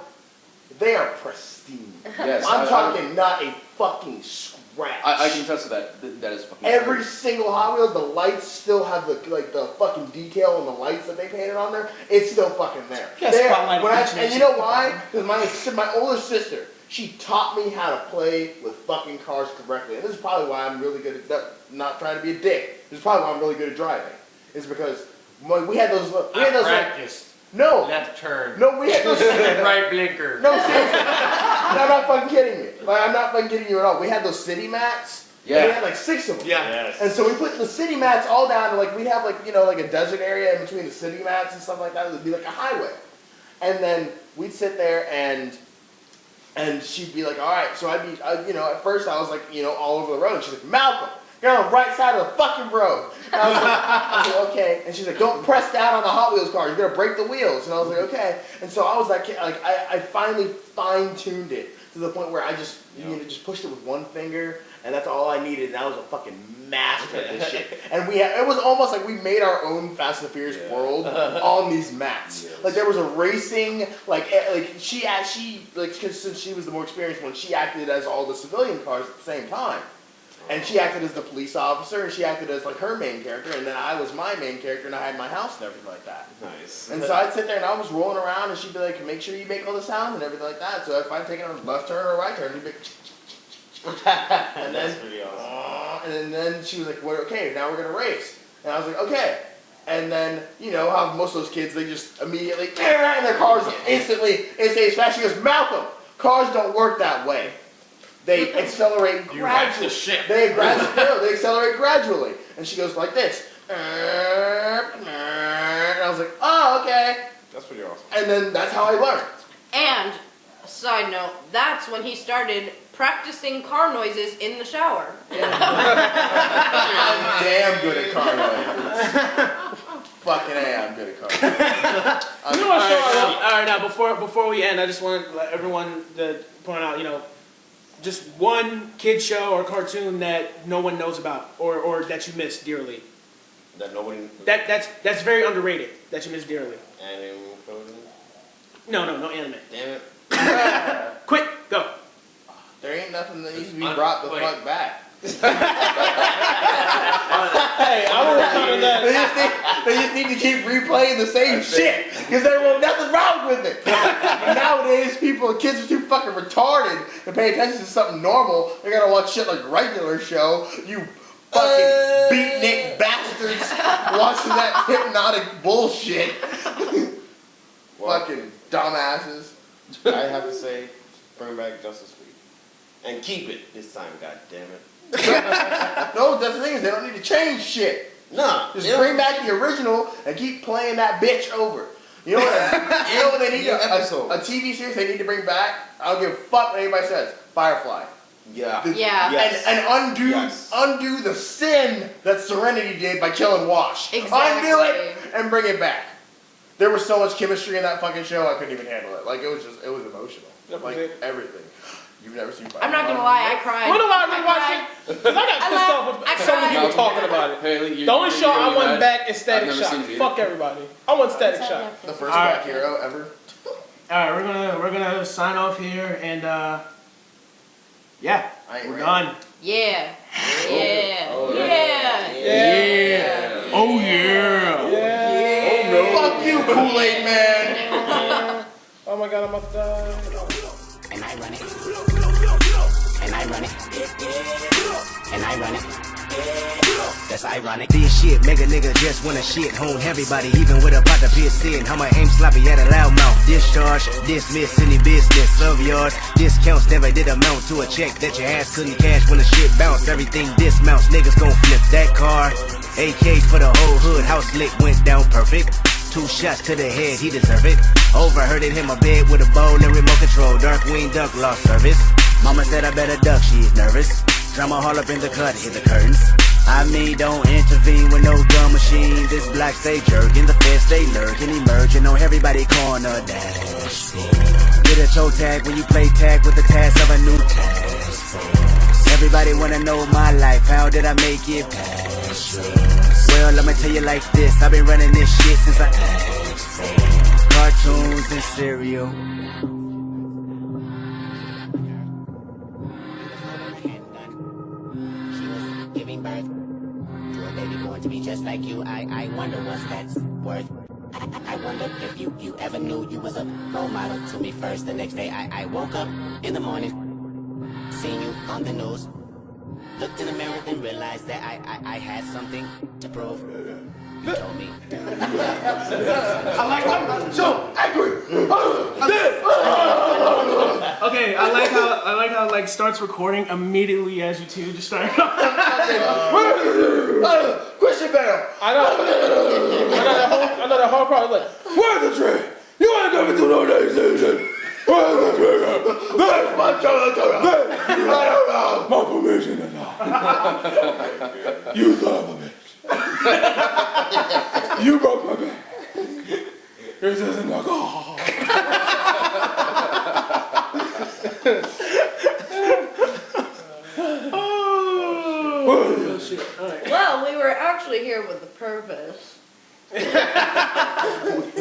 They are pristine. Yes, I'm talking not a fucking scratch. I can attest to that. That is fucking Every true. single Hot Wheels, the lights still have the fucking detail on the lights that they painted on there. It's still fucking there. And you know why? Because my older sister, she taught me how to play with fucking cars correctly. And this is probably why I'm really good at that. Not trying to be a dick. This is probably why I'm really good at driving. Is because we had those. No. Left turn. No, we had those. Right blinker. No, seriously. I'm not fucking kidding you. Like, I'm not fucking kidding you at all. We had those city mats. Yeah. We had like 6 of them. Yeah. Yes. And so we put the city mats all down, and like we'd have like, you know, like a desert area in between the city mats and stuff like that. It would be like a highway. And then we'd sit there and she'd be like, all right. So I'd be, you know, at first I was like, you know, all over the road. She's like, Malcolm, you're on the right side of the fucking road. And I was like, okay. And she's like, don't press down on the Hot Wheels car. You're gonna break the wheels. And I was like, okay. And so I was like I finally fine-tuned it to the point where I just, you know, just pushed it with one finger, and that's all I needed. And I was a fucking master at this shit. And it was almost like we made our own Fast and Furious world on these mats. Yes. Like there was a racing, she because since she was the more experienced one, she acted as all the civilian cars at the same time. And she acted as the police officer, and she acted as like her main character, and then I was my main character, and I had my house and everything like that. Nice. And so I'd sit there and I was rolling around, and she'd be like, make sure you make all the sound and everything like that. So if I'm taking a left turn or a right turn, she'd be and That's pretty awesome. And then she was like, well, okay, now we're gonna race. And I was like, okay. And then, you know how most of those kids, they just immediately, in their cars instantly, as fast. She goes, Malcolm, cars don't work that way. They accelerate gradually. They accelerate gradually. And she goes like this. And I was like, oh, okay. That's pretty awesome. And then that's how I learned. And, side note, that's when he started practicing car noises in the shower. I'm damn good at car noises. Fucking A, I'm good at car noises. All right, now before we end, I just want to let everyone to point out, you know, just one kid show or cartoon that no one knows about or that you miss dearly. That nobody. That's very underrated. That you miss dearly. Anime. No anime. Damn it. Quick, go. There ain't nothing that needs to be brought the fuck back. Hey, I would have that. They just need to keep replaying the same shit because there was nothing wrong with it. And nowadays, kids are too fucking retarded to pay attention to something normal. They're gonna watch shit like Regular Show. You fucking beatnik bastards watching that hypnotic bullshit. Fucking dumbasses. I have to say, bring back Justice League. And keep it this time, goddammit. No, that's the thing is they don't need to change shit. Nah. Just bring back the original and keep playing that bitch over. You know what they need? A TV series they need to bring back? I don't give a fuck what anybody says. Firefly. Yeah. Yes. And undo the sin that Serenity did by killing Wash. Exactly. Undo it and bring it back. There was so much chemistry in that fucking show, I couldn't even handle it. Like, it was emotional. Like, everything. You've never seen Firefly. I'm not gonna lie, I cried. You know why I rewatched it? Because I got pissed off with so many people talking about it. The only show I want back is Static Shock. Fuck everybody. I want Static Shock. The first black hero ever. All right, we're gonna sign off here, and yeah, we're done. Yeah. Yeah. Oh yeah. Fuck you, Kool-Aid man. Oh my god, I'm about to die. And I run it. And I run it. And I run it. That's ironic. This shit, mega nigga just wanna shit hone everybody, even with a pot of piss in. How my aim sloppy at a loud mouth. Discharge, dismiss any business of yours. Discounts never did amount to a check that your ass couldn't cash when the shit bounced. Everything dismounts, niggas gon' flip that car. AKs for the whole hood, house lit went down perfect. 2 shots to the head, he deserve it. Overheard it in my bed with a bowl and remote control. Darkwing Duck lost service. Mama said I better duck, she is nervous. Drama all up in the cut, hit the curtains. I mean, don't intervene with no gun machine. This block stay jerking, the feds stay lurking, emerging on everybody corner dash. Get a toe tag when you play tag with the task of a new task force. Everybody wanna know my life, how did I make it past? Well, I'ma tell you like this, I've been running this shit since I asked for cartoons and cereal. Giving birth to a baby born to be just like you. I wonder what that's worth. I wonder if you ever knew you was a role model to me first. The next day I woke up in the morning, seen you on the news, looked in the mirror and realized that I had something to prove. told me. I'm so angry. Okay, I like how like starts recording immediately as you two just start. Christian Bale. I know that whole problem. Like, where's the tree? You ain't never do no days. Where's the tree? There's my children. My permission is not. You son of a bitch. You broke my back. This isn't alcohol. Oh shit! All right. Well, we were actually here with a purpose.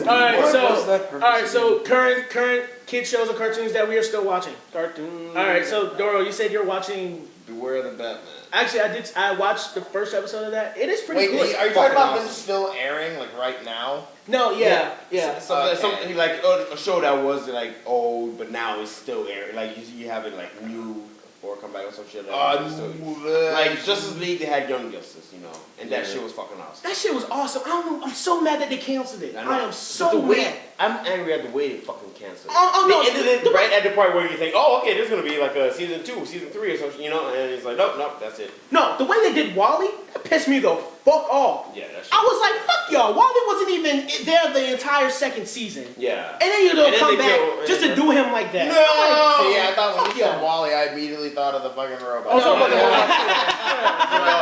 Alright, so current kid shows or cartoons that we are still watching. Cartoons. Alright, so Doro, you said you're watching. Beware the Batman. Actually, I watched the first episode of that. It is pretty good. Wait, are you talking about them still airing like right now? No, yeah. Something like a show that was like old, but now it's still airing. Like you have it like new or come back or some shit. Like Justice League, they had Young Justice, you know, and that shit was fucking awesome. That shit was awesome. I don't know. I'm so mad that they canceled it. I am so mad. I'm angry at the way they fucking canceled it. No, they ended it right at the point where you think, oh, okay, this is gonna be like a season 2, season 3 or something, you know, and it's like, nope, that's it. No, the way they did Wally, that pissed me the fuck off. Yeah, that's I was like, fuck y'all. Wally wasn't even there the entire second season. Yeah. And then you don't come back just to do him like that. No! See, I thought when you said Wally, I immediately thought of the fucking robot. I was talking about the robot.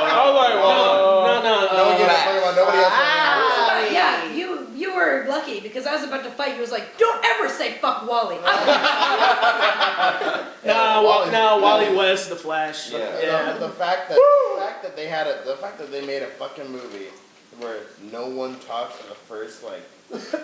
I was like, nobody else. Yeah, you were lucky because I was about to fight. You was like, don't ever say fuck Wally. Wally West, the Flash. Yeah. The fact that they made a fucking movie where no one talks in the first like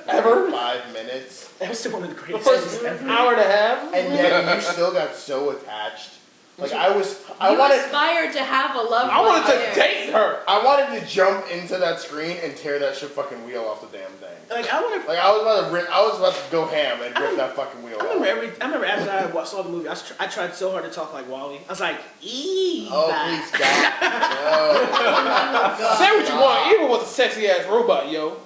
ever 5 minutes. That was still one of the greatest. The first hour and a half, and yet you still got so attached. Like I aspired to have a love. I wanted to date her. I wanted to jump into that screen and tear that shit fucking wheel off the damn thing. I was about to go ham and rip that fucking wheel off. I remember after I saw the movie, I tried so hard to talk like Wally. I was like, Eva. Oh, please, God. No. Say what you want. Eva was a sexy ass robot, yo.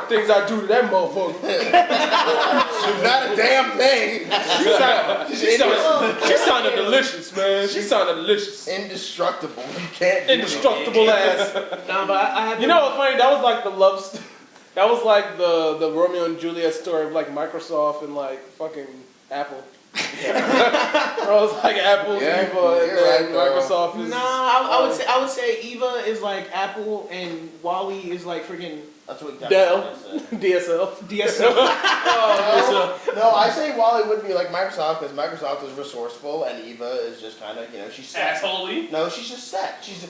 Things I do to that motherfucker. Not a damn thing. She sounded delicious, man. She sounded delicious. Indestructible. You can't. Indestructible ass. Nah, but I have. You know what's funny? That was like the love. That was like the Romeo and Juliet story of like Microsoft and like fucking Apple. It was like Apple's Eva and then Microsoft is. Nah, I would say Eva is like Apple and Wally is like freaking. That's what Dell. DSL. No, I say Wally would be like Microsoft because Microsoft is resourceful and Eva is just kind of, she's set. Assholey? No, she's just set. She's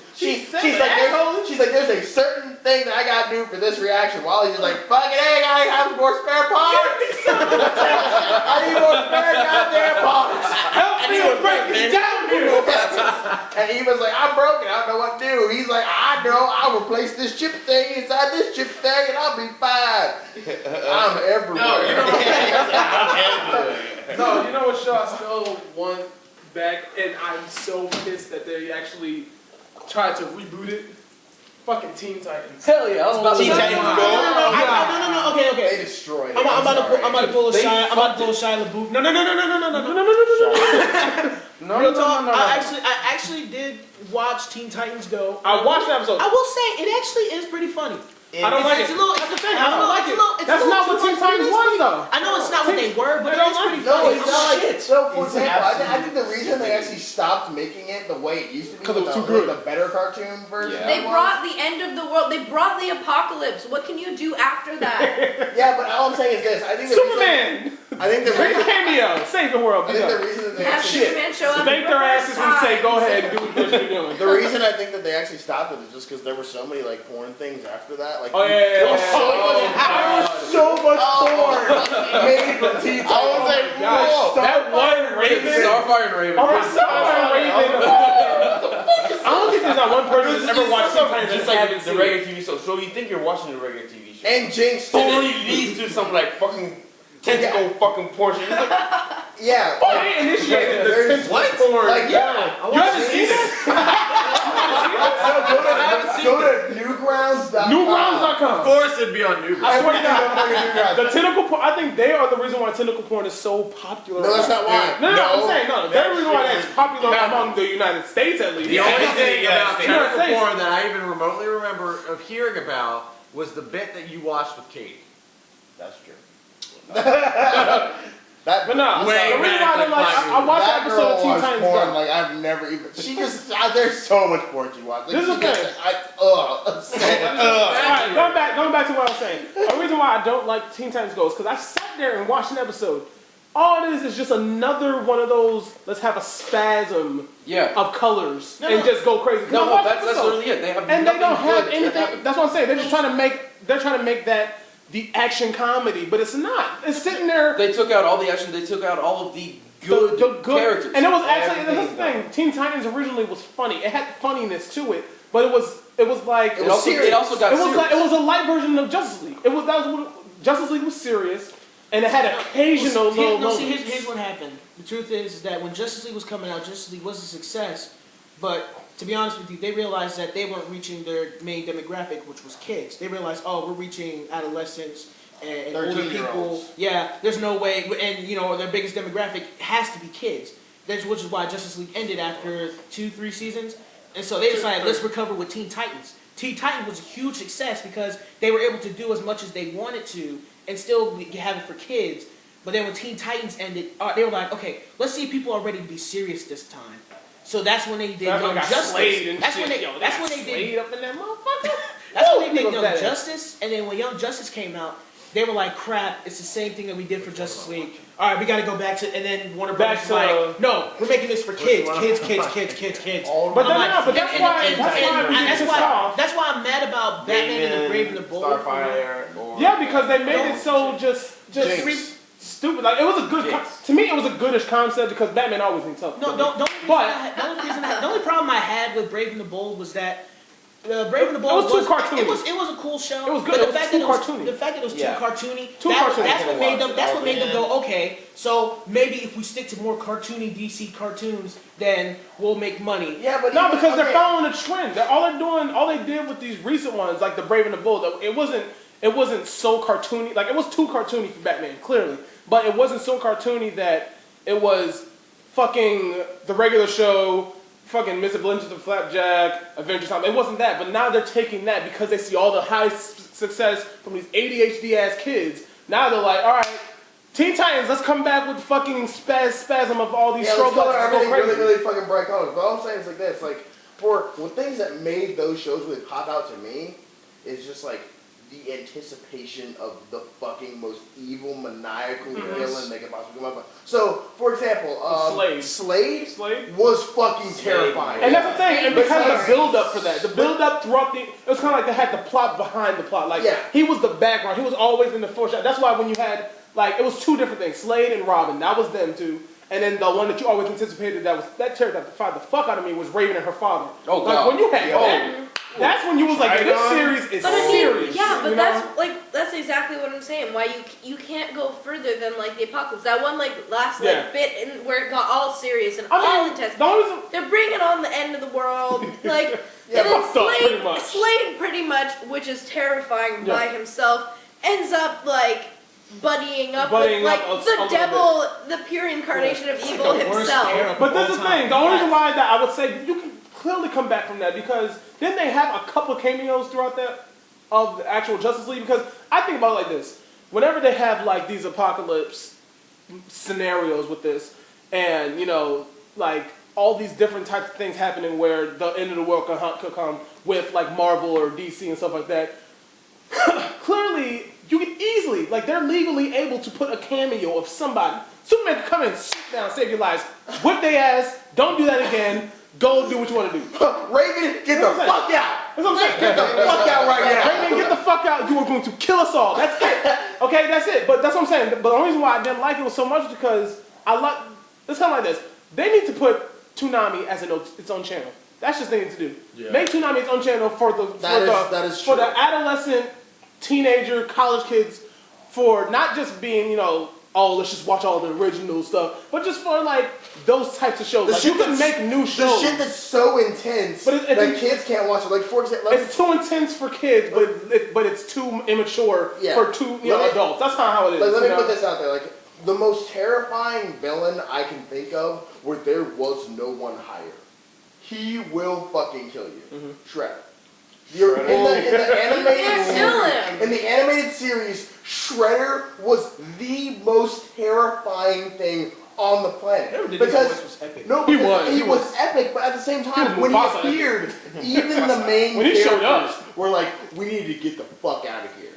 like, there's a certain thing that I gotta do for this reaction. Wally's just like, fucking hey, I have more spare parts. I need more spare goddamn parts. Help me break this down here. And Eva's like, I'm broken. I don't know what to do. He's like, I know. I'll replace this chip thing inside this chip thing and I'll be fine. I'm everywhere. No, you know what show I still want back, and I'm so pissed that they actually tried to reboot it? Fucking Teen Titans. Hell yeah, I was about to say No. Okay. They destroyed it. I'm about to pull a Shia LaBeouf. No. Real talk. I actually did watch Teen Titans Go. I watched the episode. I will say it actually is pretty funny. I don't like it. That's the thing. I don't like it. That's not what Teen Titans was, though. I know it's not what they were, but it's pretty No, funny. it's not like so. For example, I think the reason they actually stopped making it the way it used to be because it was too good. The better cartoon version. They brought the end of the world. They brought the apocalypse. What can you do after that? Yeah, but all I'm saying is this. I think Superman. I think the reason cameo, save the world. I think the reason that they Have actually Superman show up. Spank their asses and say, "Go ahead, do what you're doing." the reason I think that they actually stopped it is just because there were so many like porn things after that. Like There was so much porn made from Teen Titans. I was like, whoa, that one Raven, Starfire and Raven. Starfire and Raven. I don't think there's not one person that's ever watched Teen Titans It's like the regular TV show. So you think you're watching the regular TV show. And Jinx So then it leads to some like fucking tentacle fucking portion. Yeah. They initiated the tentacle porn. Like, yeah. You haven't seen it? Go to course it'd be on Newbert. I swear to God, the tentacle porn. I think they are the reason why tentacle porn is so popular. No, that's not why. No, I'm saying no. They're the reason why it's popular among the United States at least. The only thing about tentacle States. porn that I even remotely remember of hearing about was the bit that you watched with Katie. That's true. But no, way back. I watched that the episode of Teen girl Titans porn, Go. like I've never even. She just there's so much porn she watched. Like, This is the thing. Going back to what I was saying. The reason why I don't like Teen Titans Go is because I sat there and watched an episode. All it is just another one of those. Let's have a spasm of colors and just go crazy. No, that's literally it. They have and they don't have good anything. That's what I'm saying. They're just trying to make. They're trying to make that the action comedy, but it's not. It's sitting there. They took out all the action. They took out all of the good characters. And it was actually this is the thing. Teen Titans originally was funny. It had funniness to it, but it was like it also got serious. It was a light version of Justice League. Justice League was serious, and it had occasional little moments. Here's what happened. The truth is that when Justice League was coming out, Justice League was a success, but to be honest with you, they realized that they weren't reaching their main demographic, which was kids. They realized, oh, we're reaching adolescents and older people. Yeah, there's no way, and their biggest demographic has to be kids. Which is why Justice League ended after 2-3 seasons, and so they decided let's recover with Teen Titans. Teen Titans was a huge success because they were able to do as much as they wanted to and still have it for kids. But then when Teen Titans ended, they were like, okay, let's see if people are ready to be serious this time. So that's when they did Young Justice. That's when they did up in that motherfucker. That's when they did Young Justice, and then when Young Justice came out, they were like, crap, it's the same thing that we did for Justice League. All right, we got to go back to, and then Warner Bros. was like, no, we're making this for kids. Kids. But that's why I'm mad about Batman and the Brave and the Bold. Yeah, because they made it so just stupid. Like it was a good to me. It was a goodish concept because Batman always needs something. No, the only problem I had with Brave and the Bold was that Brave and the Bold was too cartoony. It was a cool show. It was good. But The fact that it was too cartoony. That's what made them go, okay. So maybe if we stick to more cartoony DC cartoons, then we'll make money. Yeah, but because they're following a trend. All they did with these recent ones, like the Brave and the Bold, it wasn't so cartoony. Like it was too cartoony for Batman, clearly. But it wasn't so cartoony that it was fucking the regular show, fucking Mr. Blinches and Flapjack, Adventure Time. It wasn't that. But now they're taking that because they see all the high success from these ADHD ass kids. Now they're like, all right, Teen Titans, let's come back with fucking spasm of all these stroke color everything really fucking bright colors. But all I'm saying is like this, like for things that made those shows really pop out to me is just like the anticipation of the fucking most evil, maniacal villain they could possibly come up with. So, for example, Slade was fucking terrifying. And that's the thing, and because the build-up for that, the build-up throughout it was kind of like they had the plot behind the plot. Like, he was the background. He was always in the foreshadowing. That's why when you had, like, it was two different things, Slade and Robin. That was them two. And then the one that you always anticipated that terrified the fuck out of me was Raven and her father. Oh, God. Like, when you had that, that's when you was like, this series is serious. Yeah, but that's exactly what I'm saying. Why you can't go further than like the apocalypse. That one last bit where it got all serious and all intense. They're bringing on the end of the world. Like and then Slade pretty much, which is terrifying by himself, ends up like buddying up with like the devil, the pure incarnation of evil himself. But this is the thing. The only reason why that I would say you can clearly come back from that because didn't they have a couple of cameos throughout that of the actual Justice League? Because I think about it like this: whenever they have like these apocalypse scenarios with this, and like all these different types of things happening where the end of the world could come with like Marvel or DC and stuff like that. Clearly, you can easily, like they're legally able to put a cameo of somebody. Superman can come in, sit down, save your lives, whip their ass, don't do that again. Go do what you want to do. Raven, get the fuck out. That's what I'm saying. Get the fuck out right now. Raven, get the fuck out. You are going to kill us all. That's it. Okay, that's it. But that's what I'm saying. But the only reason why I didn't like it was so much because it's kind of like this. They need to put Toonami as its own channel. That's just what they need to do. Yeah. Make Toonami its own channel for the adolescent, teenager, college kids for not just being, oh, let's just watch all the original stuff. But just for like those types of shows, like, you can make new shows. The shit that's so intense that kids can't watch it. Like for example, it's too intense for kids, but it's too immature for adults. That's kind of how it is. Like, let me put this out there. Like the most terrifying villain I can think of, where there was no one higher. He will fucking kill you. Shredder. In the animated series, Shredder was the most terrifying thing on the planet. Because he was epic, but at the same time, when he appeared, even the main characters were like, "We need to get the fuck out of here."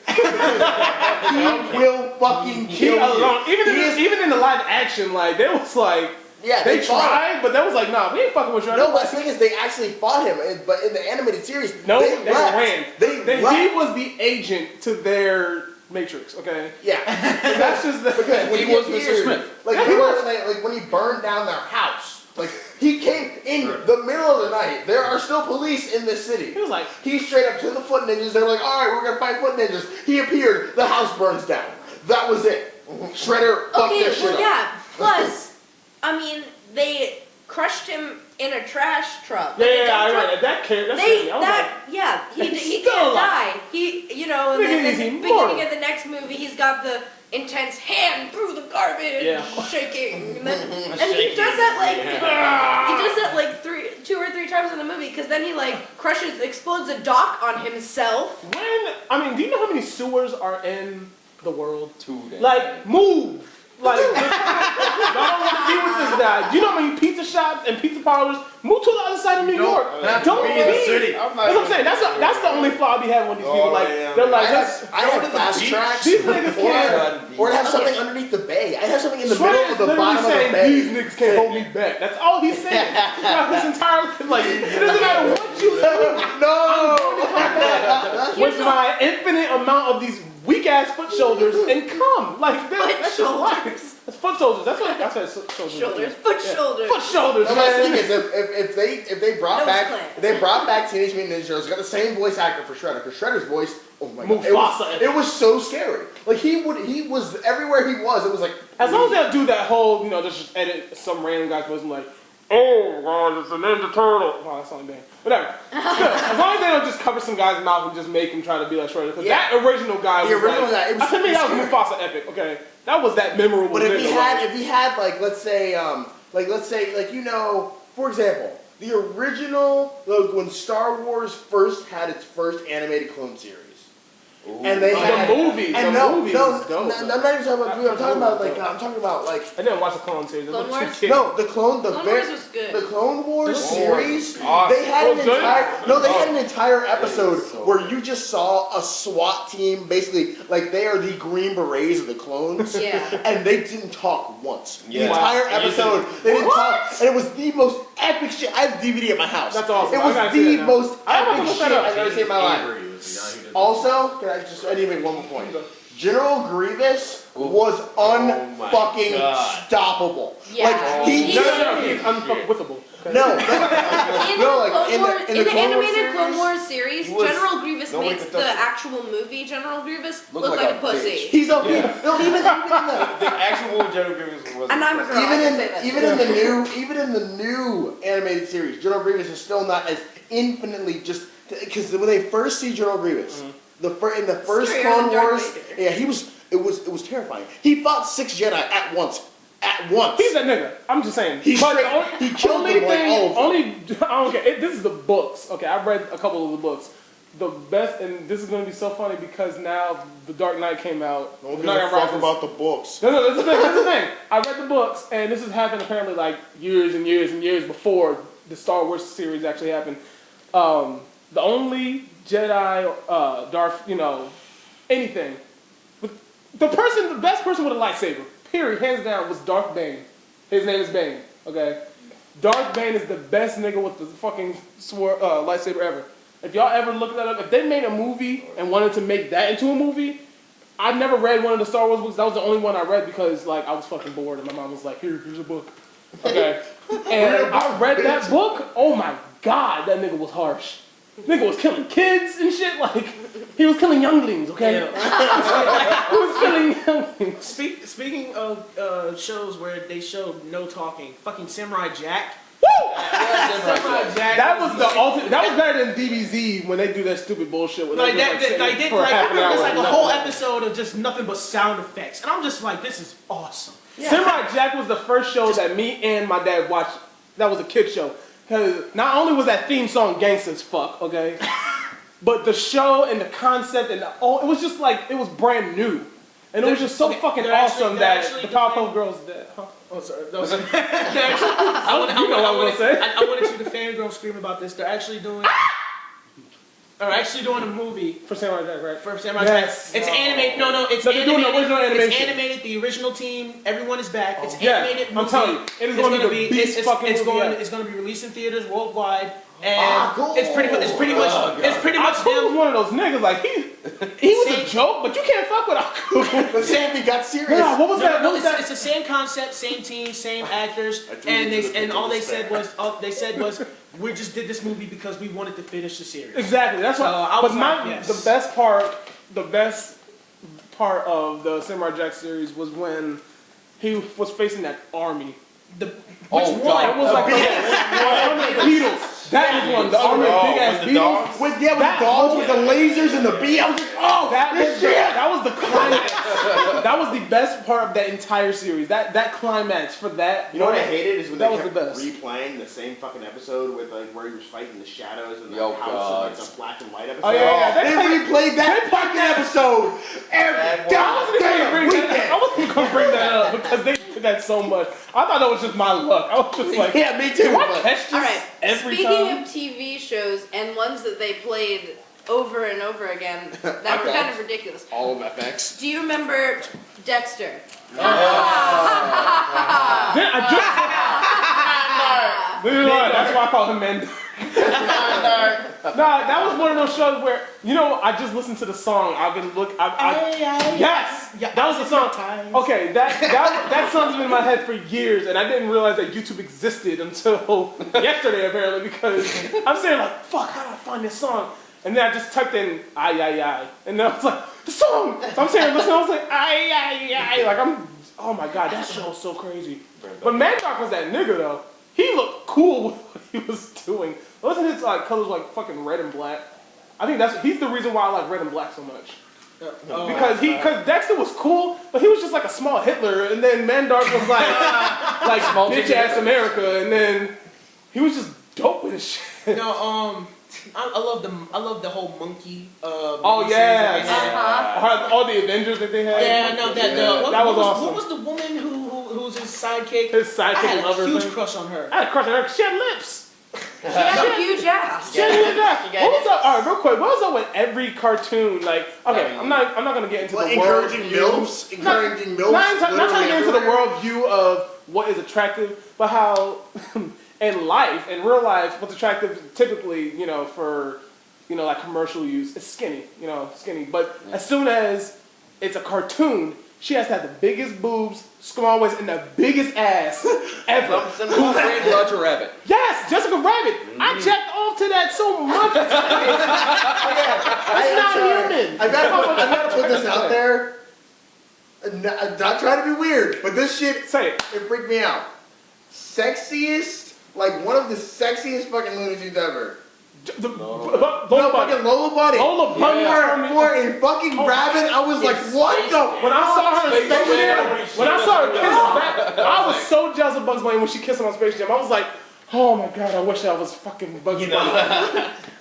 He will fucking kill you. Even in the live action, like they was like. Yeah, they tried, but that was like, nah, we ain't fucking with Shredder. No, but the thing is, they actually fought him. But in the animated series, no, they ran. He was the agent to their Matrix. Okay. Yeah, that's just because when he was Mr. Smith. Like when he burned down their house, like he came in the middle of the night. There are still police in this city. He was like, he straight up to the foot ninjas. They were like, all right, we're gonna fight foot ninjas. He appeared. The house burns down. That was it. Shredder fucked their shit up. Yeah. Plus. I mean, they crushed him in a trash truck. Yeah, I read that. He can't die. In the beginning of the next movie, he's got the intense hand through the garbage, shaking, and he does that like 2 or 3 times in the movie, because then he like explodes a dock on himself. Do you know how many sewers are in the world? 2. Like, move. Like, I don't want to be with this guy. Do you know how many pizza shops and pizza parlors move to the other side of New York? Don't be in the city. That's what I'm saying. That's the only flaw I be having with these people. Like, they're like, I have fast tracks. These niggas can't. Or to have something underneath the bay. I have something in the middle of the bottom of the bay. These niggas can't hold me back. That's all he's saying. His entire like, it doesn't matter what you do. No. With my infinite amount of these weak ass foot shoulders and come like that's just life. That's foot soldiers. That's what I said. Shoulders. Foot shoulders. Foot shoulders. The thing is, if they brought back Teenage Mutant Ninja Turtles, got the same voice actor for Shredder, because Shredder's voice, oh my god, it was so scary. Like he was everywhere he was. It was like as long as they don't do that whole, just edit some random guy's voice and like, oh god, it's a Ninja Turtle. Wow, that's only bad. Whatever. As long as they don't just cover some guy's mouth and just make him try to be like Shredder. Because that original guy was guy, it was to me that was Mufasa epic. Okay, that was that memorable. But if he had like let's say for example, the original when Star Wars first had its first animated clone series. Ooh. And they had the movie. And I'm not even talking about movie. I'm talking about like. I didn't watch the Clone series. Clone Wars? No, the Clone Wars was good. The Clone Wars series. They had an entire episode where you just saw a SWAT team, basically like they are the Green Berets of the clones. Yeah. And they didn't talk once. Yeah. The entire episode, they didn't talk, and it was the most epic shit. I have DVD at my house. That's awesome. It was the most epic shit I've ever seen in my life. Also, I need to make one more point. General Grievous was unfucking stoppable. Yeah. Like he's unfuckwithable. In the animated Clone Wars series, General Grievous makes the actual movie General Grievous look like a pussy. He's okay. No, even the actual General Grievous was. And I'm a girl. Even in the new animated series, General Grievous is still not as infinitely just because when they first see General Grievous, in the first Clone Wars, it was terrifying. He fought 6 Jedi at once. He's that nigga. I'm just saying. He killed them all of them. I don't care. This is the books. Okay, I read a couple of the books. The best, and this is going to be so funny because now The Dark Knight came out. Don't give a fuck about the books. No, this is the thing. I read the books, and this has happened apparently like years and years and years before the Star Wars series actually happened. The only Jedi, Darth, anything. The best person with a lightsaber, period, hands down, was Darth Bane. His name is Bane, okay? Darth Bane is the best nigga with the fucking lightsaber ever. If y'all ever look that up, if they made a movie and wanted to make that into a movie, I've never read one of the Star Wars books. That was the only one I read because I was fucking bored and my mom was like, here's a book. Okay? And I read that book, oh my god, that nigga was harsh. Nigga was killing kids and shit. Like, he was killing younglings, okay? Yeah. He was killing younglings. Speaking of shows where they showed no talking, fucking Samurai Jack. Woo! Samurai Jack. That was the ultimate. That was better than DBZ when they do that stupid bullshit with like like, that. Like for half an hour. It's like a whole episode of just nothing but sound effects, and I'm just like, this is awesome. Yeah. Samurai Jack was the first show that me and my dad watched. That was a kid show. Because not only was that theme song gangsta as fuck, okay, but the show and the concept and it was just like, it was brand new. And it was just so fucking awesome that the Powerpuff Girls did. Huh? Oh, sorry. I wanted you to fangirl scream about this. They're actually doing a movie for Samurai Jack, right? For Samurai Jack. It's animated. No, it's animated. Doing the original animation. It's animated. The original team, everyone is back. It's Yeah, animated movie. I'm telling you, it is going to be the beast fucking movie. It's going to be released in theaters worldwide. And it's pretty much Aku was one of those niggas, like he was a joke, but you can't fuck with Aku. But Sammy got serious. Yeah, what was that? It's the same concept, same team, same actors, and all they said was we just did this movie because we wanted to finish the series. Exactly. That's why. But the best part of the Samurai Jack series was when he was facing that army. Which one? It was like the Beatles. That was one. The army of big ass Beatles. With the dogs with the lasers and the bee. I was like, oh, that was the climax. That was the best part of that entire series. That climax for that. You know what I hated is when that they was kept the best. replaying the same fucking episode with like where he was fighting the shadows and the house and like the black and white episode. Oh yeah. They replayed that fucking episode every goddamn weekend. I wasn't gonna bring that up because they did that so much. I thought that was just my luck. I was just like, yeah, me too. Do I catch this Alright, every speaking time? of TV shows and ones that they played over and over again that were kind of ridiculous. All of FX. Do you remember Dexter? That's why I call him Man. Nah, that was one of those shows where, you know, I just listened to the song. Yes! That was the song. Okay, that song's been in my head for years, and I didn't realize that YouTube existed until yesterday, apparently, because I'm saying, like, fuck, how do I find this song? And then I just typed in, ay. And then I was like, the song! So I'm saying, listen, I was like, ay. Like, oh my god, that show was so crazy. But Mad Dog was that nigga, though. He looked cool with what he was doing. Wasn't his colors like fucking red and black? I think he's the reason why I like red and black so much. Because Dexter was cool, but he was just like a small Hitler, and then Mandark was like bitch ass America, and then he was just dope with his shit. No, I love the whole monkey. All the Avengers that they had. Yeah, no, that was awesome. What was the woman who's his sidekick? His sidekick I had a lover. huge crush on her. I had a crush on her. She had lips. She had a huge ass. What was up? All right, real quick. What was up with every cartoon? Like, okay, I'm not gonna get into the encouraging MILFs. Encouraging MILFs. Not trying to get into the worldview of what is attractive, but how in real life, what's attractive typically, for like commercial use, is skinny. Skinny. But as soon as it's a cartoon, she has to have the biggest boobs, small waist, and the biggest ass ever. Roger Rabbit. Yes, Jessica Rabbit. I jacked off to that so much. It's not human. I gotta put this out there. I'm not trying to be weird, but this shit, it freaked me out. Sexiest, like one of the sexiest fucking Looney Tunes ever. Fucking Lola Bunny. Lola Bunny for a fucking rabbit. I was like, what the? When I saw her in Space Jam, when I saw her kiss back, I was so jealous of Bugs Bunny when she kissed him on Space Jam. I was like, oh my god, I wish I was fucking Bugs Bunny.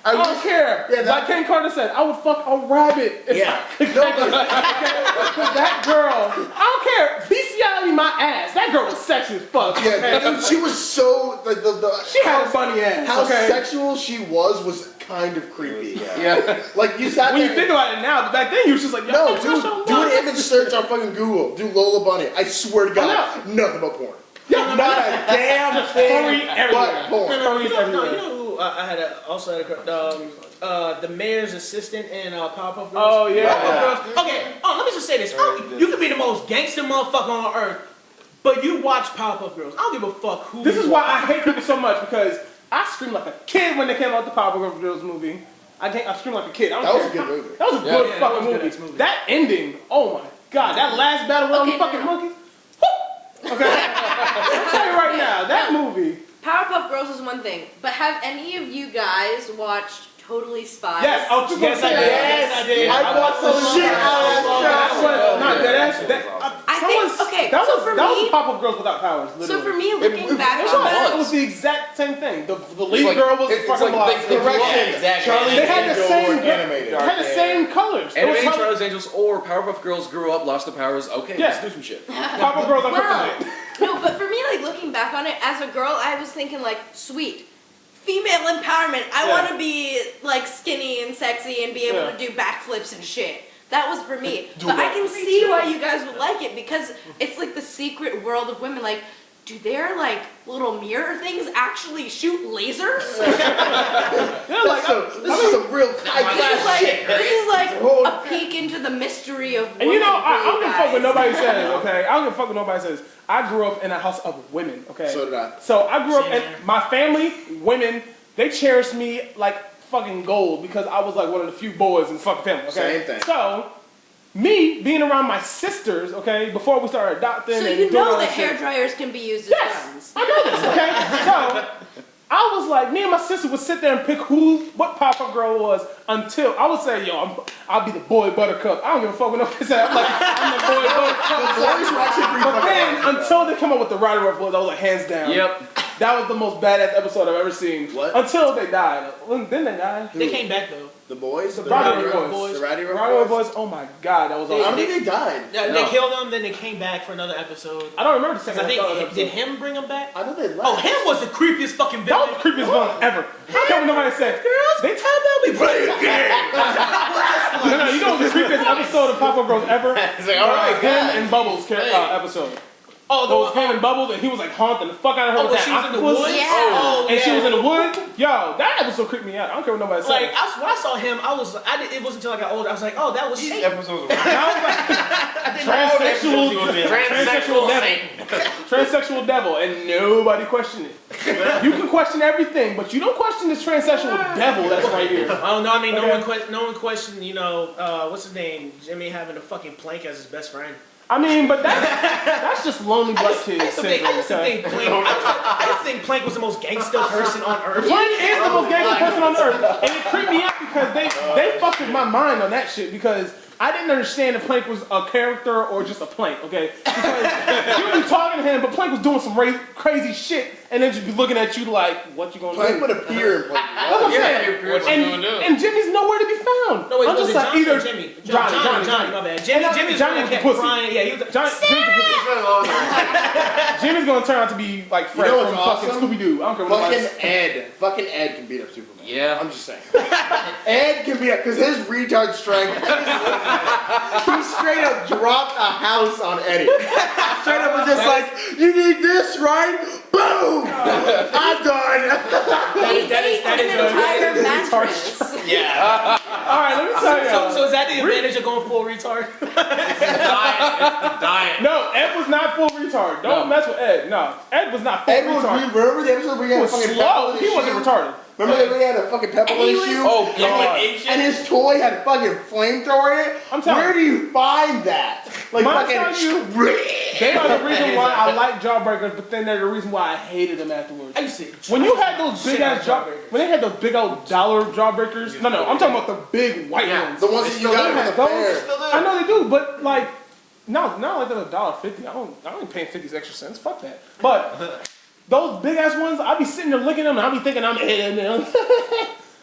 I don't care. Yeah, like Ken Carter said, I would fuck a rabbit. That girl, I don't care. Bestiality my ass. That girl was sexy as fuck. Yeah, dude, she was so she had a funny ass. How sexual she was kind of creepy. Yeah. Like you sat when there, you think about it now, but back then you was just like, no, dude, do an image search on fucking Google. Do Lola Bunny. I swear to God, nothing but porn. Not a damn thing but porn. You know who I also had the mayor's assistant in Powerpuff Girls. Oh yeah. Powerpuff Girls. Okay. Let me just say this. You could be the most gangster motherfucker on earth, but you watch Powerpuff Girls. I don't give a fuck who. This is why I hate people so much because I screamed like a kid when they came out with the Powerpuff Girls movie. I screamed like a kid. That was a good movie. That was a good fucking movie. That ending, oh my god, that last battle with all the fucking monkeys. Woo! Okay, I'll tell you right now, that movie. Powerpuff Girls is one thing, but have any of you guys watched Totally Spies? Yes, I did. Yes, I did. I watched the shit out of that show. Not that was Powerpuff Girls without powers. Literally. So for me, looking back on that, it was the exact same thing. The lead girl was fucking lost. Exactly. They had the same colors. Animated Charlie's Angels or Powerpuff Girls grew up, lost the powers. Okay, let's do some shit. Powerpuff Girls on Kryptonite. No, but for me, like looking back on it, as a girl, I was thinking like, sweet. Female empowerment. I want to be like skinny and sexy and be able to do backflips and shit. That was for me. But I can see why you guys would like it because it's like the secret world of women. Like, do their like little mirror things actually shoot lasers? This is some real high class shit. This is like a peek into the mystery of women. And you know, I don't give a fuck what nobody says, okay? I don't give a fuck what nobody says. I grew up in a house of women, okay? So did I. So I grew up, and my family, women, they cherished me like fucking gold because I was like one of the few boys in the fucking family, okay? Same thing. So, me being around my sisters, okay, before we started adopting so and you know doing that shit, hair dryers can be used as guns. I know this, okay? So, I was like, me and my sister would sit there and pick what Powerpuff Girl was until I would say, yo, I'll be the boy Buttercup. I don't give a fuck what nobody said. I'm like, I'm the boy Buttercup. The boys were actually pretty But then, until they come up with the Rider Ruff boys, I was like, hands down. Yep. That was the most badass episode I've ever seen. What? Until they died. Then they died. They came back though. The boys? The Rider Ruff boys? The Rider Ruff boys? boys? Oh my god, that was awesome. I don't think they died. Yeah, they killed them, then they came back for another episode. I don't remember the second episode. Did him bring them back? I know they left. Oh, him was the creepiest fucking villain. That was the creepiest villain ever. I don't care what nobody said. Girls, they time out we play a game. No, you know the creepiest episode of Powerpuff Girls ever? It's like, alright, him and Bubbles episode. Oh, those him and Bubbles, and he was like haunting the fuck out of her with that octopus. And she was in the wood. Yo, that episode creeped me out. I don't care what nobody said. Like, when I saw him, it wasn't until I got older. I was like, oh, that was Satan. Episodes were transsexual devil, and nobody questioned it. You can question everything, but you don't question this transsexual devil that's right here. Oh no, I mean no one questioned. You know, what's his name? Jimmy having a fucking plank as his best friend. I mean, but that's just lonely black kid syndrome. I used to think Plank was the most gangster person on earth. Plank is the most gangster person on earth, and it creeped me out because they fucked with my mind on that shit because I didn't understand if Plank was a character or just a plank, okay? Because you would be talking to him, but Plank was doing some crazy shit, and then just be looking at you like, what you gonna Plank do? would appear in Plank. That's what I'm saying. And Jimmy's nowhere to be found. No, wait, I'm was just it like Johnny either or Jimmy? Johnny, my bad. Jimmy's Johnny was kept pussy. crying. Yeah, he was Jimmy's gonna turn out to be like Fred from fucking Scooby-Doo. I don't care what Fucking Ed can beat up Superman. Yeah. I'm just saying. Ed can beat up, because his retard strength, he straight up dropped a house on Eddie. Straight up was just like, you need this, right? Boom! I'm done. That is an entire mattress. Yeah. Alright, let me tell you. So is that the advantage of going full retard? It's the diet. No, Ed was not full retard. Don't mess with Ed. No, Ed was not full retard. Remember the episode where he had a fucking pebble in his shoe? He wasn't retarded. Remember when he had a fucking pebble in his shoe? Oh, God. And his toy had a fucking flamethrower in it? I'm telling you. Where do you find that? Like fucking... They are the reason why I like Jawbreakers, but then they're the reason why I hated them afterwards. I used to when you had those big ass Jawbreakers, when they had those big old dollar Jawbreakers, no, I'm talking about the big white ones. The ones that you got in the fair. I know they do, but like, no, not like they're $1.50. I ain't paying 50 extra cents. Fuck that. But those big ass ones, I be sitting there looking at them, and I be thinking I'm in them.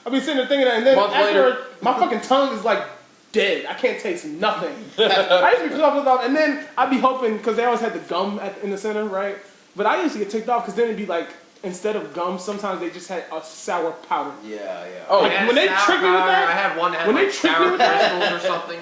I be sitting there thinking that, and then after my fucking tongue is like dead. I can't taste nothing. I used to be pissed off, and then I'd be hoping, because they always had the gum in the center, right? But I used to get ticked off, because then it'd be like, instead of gum, sometimes they just had a sour powder. Yeah. Oh, like, when they trick me with that, I had one that had when like they trick me sour with that, crystals or something.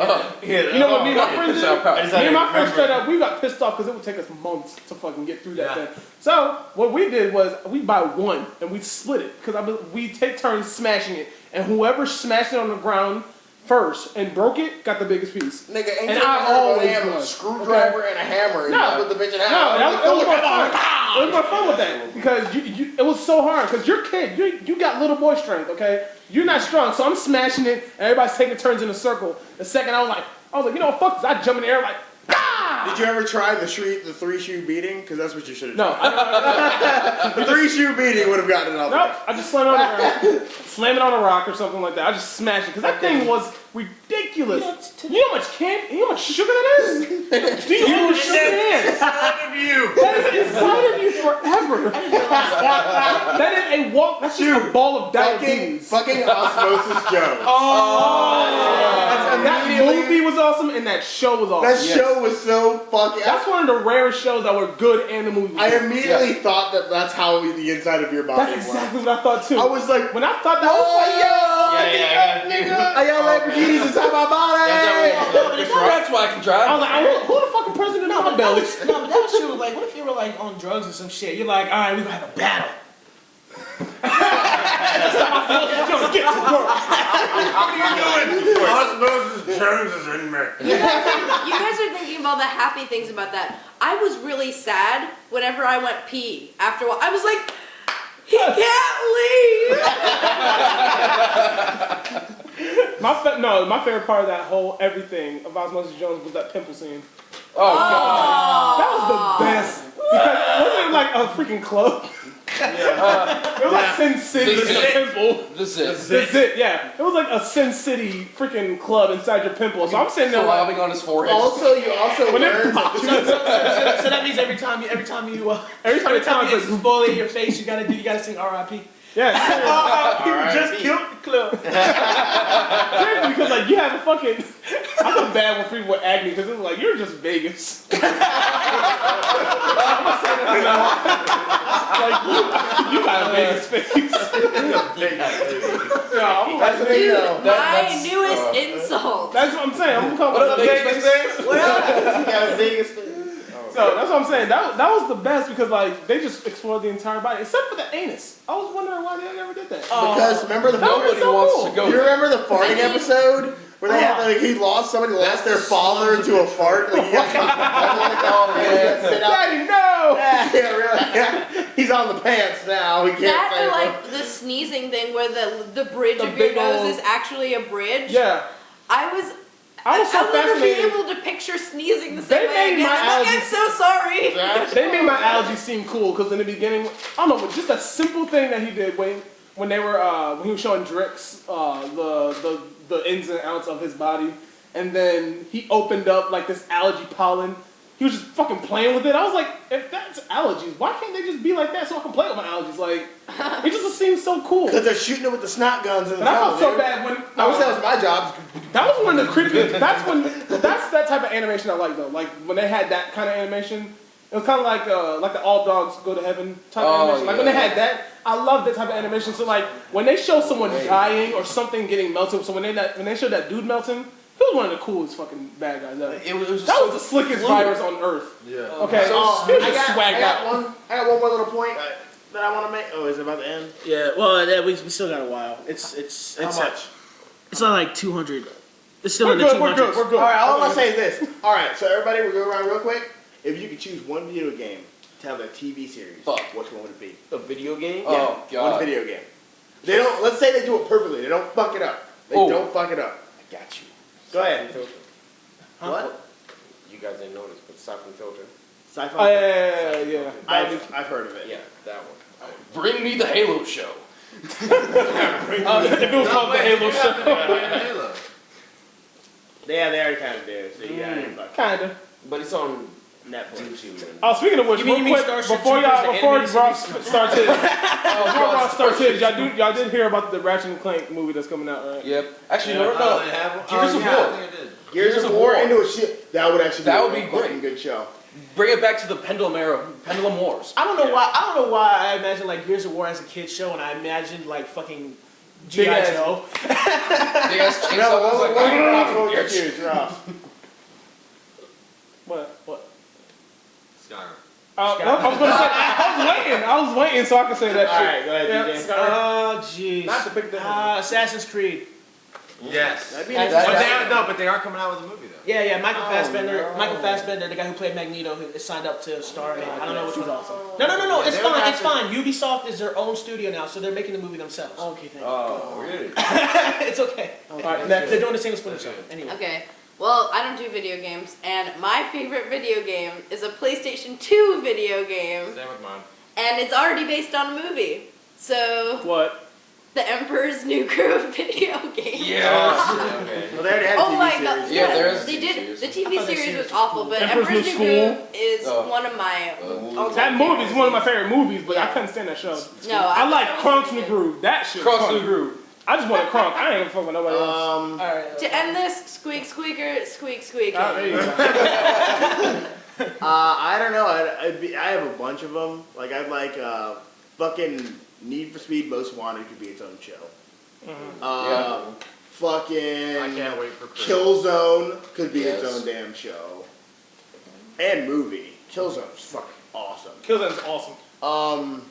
You know what me and my friends did? Me and my friends remember. straight up, we got pissed off because it would take us months to fucking get through that thing. So what we did was we buy one and we split it because we take turns smashing it, and whoever smashed it on the ground first and broke it got the biggest piece. Nigga, ain't and you I ever always have won. a screwdriver and a hammer and no, you put the bitch in half? No, that was fun. It was more fun with that because it was so hard because you're a kid. You got little boy strength, okay? You're not strong, so I'm smashing it, and everybody's taking turns in a circle. The second I was like, you know what, fuck this. I jump in the air like, ah! Did you ever try the 3-shoe beating? Because that's what you should have No. The 3-shoe beating would have gotten it all. Nope, I just slam it on the ground. Slam it on a rock or something like that. I just smash it because that thing was ridiculous. You know how much sugar that is? Do you know sugar that is? Inside of you. That is inside of you forever. That is a walk. That's just a ball of diabetes. Fucking Osmosis Joe. That movie was awesome and that show was awesome. That show was so fucking. That's one of the rarest shows that were good and the movie. I immediately thought that's how the inside of your body That's exactly what I thought too. I was like, when I thought that, I was like, yo, I got Lamborghinis inside my body. That's why I can drive. I was like, who the fucking president of my belly? No, but that was true. Like, what if you were like on drugs or some shit? You're like, all right, we're gonna have a battle. Get to work. What are you doing? Osmosis Jones is in me. You guys are thinking about the happy things about that. I was really sad whenever I went pee. After a while, I was like, he can't leave. My favorite part of that whole everything of Osmosis Jones was that pimple scene. Oh, God. That was the best. Because wasn't it like a freaking club? It was like Sin City pimple. This is it, yeah. It was like a Sin City freaking club inside your pimple. So I'm sitting there like on his forehead. Also, you also learned So that means every time you exfoliate your face, you gotta sing R.I.P. Yeah. People just killed the club. Because like you have a fucking. I feel bad when people with acne because it was like you're just Vegas. Like you got a Vegas face. My newest insult. That's what I'm saying. I'm gonna come up with a Vegas face. What up? You got a Vegas face. So that's what I'm saying. That was the best because like they just explored the entire body except for the anus. I was wondering why they never did that. Because remember nobody wants to go. Do you remember the farting episode where they had somebody lost their father to a fart? Like, Daddy, no! Yeah, really. Yeah. He's on the pants now. We can't That say or like the sneezing thing where the bridge of your big nose old- is actually a bridge. Yeah. I was so I'll never be fascinated. able to picture sneezing the same They way made again. my I'm like, I'm allergies- so sorry. They made my allergies seem cool because in the beginning, I don't know, but just that simple thing that he did when they were when he was showing Drix the ins and outs of his body, and then he opened up like this allergy pollen. He was just fucking playing with it. I was like, if that's allergies, why can't they just be like that so I can play with my allergies? Like, it just seems so cool. Because they're shooting it with the snot guns in the And I felt so dude. bad when I wish that was my job. That was one of the creepiest. That's that type of animation I like though. Like when they had that kind of animation, it was kind of like the All Dogs Go to Heaven type of animation. Like when they had that, I love that type of animation. So like when they show someone dying or something getting melted, so when they show that dude melting, he was one of the coolest fucking bad guys ever. It was that was the slickest virus on earth. Yeah. Okay. He was just swagged out. I got one more little point that I want to make. Oh, is it about to end? Yeah. Well, we still got a while. It's How much? It's not like 200. It's still We're in the good. 200s. We're good. We're good. All right, all I'm gonna say is this. All right, so everybody, we'll go around real quick. If you could choose one video game to have a TV series, which one would it be? A video game? Yeah, Oh, God. one video game. They don't. Let's say they do it perfectly. They don't fuck it up. They don't fuck it up. I got you. Go ahead. Filter. What? You guys didn't notice, but Siphon Filter. Sci-fi. Oh, yeah. I've heard of it. Yeah, that one. Bring me the If Halo show. it was called the Halo show. Yeah, they already kind of did. So yeah, Kinda. But it's on Netflix. YouTube. Oh, speaking of which, You mean real quick, Starship before Troopers, the Ross animated starts his, y'all did hear about the Ratchet and Clank movie that's coming out, right? Yep. Actually, Gears no. Gears of War. Gears of War into a shit. That would actually be a great. fucking good show. Bring it back to the Pendulum era. Pendulum Wars. I don't know why I imagined like Gears of War as a kid's show, and I imagined like fucking G.I. Joe. Big ass chainsaw. What? Skyrim. I was gonna say, I was waiting so I could say that shit. Alright, go ahead, DJ. Oh jeez. Not to pick that. Assassin's Creed. Yes. That'd be But interesting. they are coming out with a movie though. Yeah, Michael Fassbender. Michael Fassbender, the guy who played Magneto, who is signed up to star in. I don't know which one. awesome. No. It's they fine. would have It's fine. Ubisoft is their own studio now, so they're making the movie themselves. Okay, thank you. Oh, really? It's okay. All right, next. They're doing the same with Splinter Cell. Anyway. Okay. Well, I don't do video games, and my favorite video game is a PlayStation 2 video game, Same with mine. and it's already based on a movie. So, What? The Emperor's New Groove video game. Okay. Well, they already had a Oh TV my series. god! Yeah, there Yeah, is a they TV did. series. The I TV thought that series series was was awful, but Emperor's Emperor's New New School? Groove is one of my all-time That movie is one of my favorites. favorite movies, but I Yeah. couldn't stand that show. No, I like thought it was Kronk's really New good. Groove. That shit. Cross funny. the groove. I just want a Kronk. I ain't gonna fuck with nobody else. All right. To end this, squeak squeaker, squeak squeaker. Ah, there you go. I don't know. I have a bunch of them. Like I'd like fucking Need for Speed Most Wanted could be its own show. Fucking I can't wait for Chris. Killzone could be its Yes. own damn show. And movie. Killzone's fucking awesome. Killzone's awesome.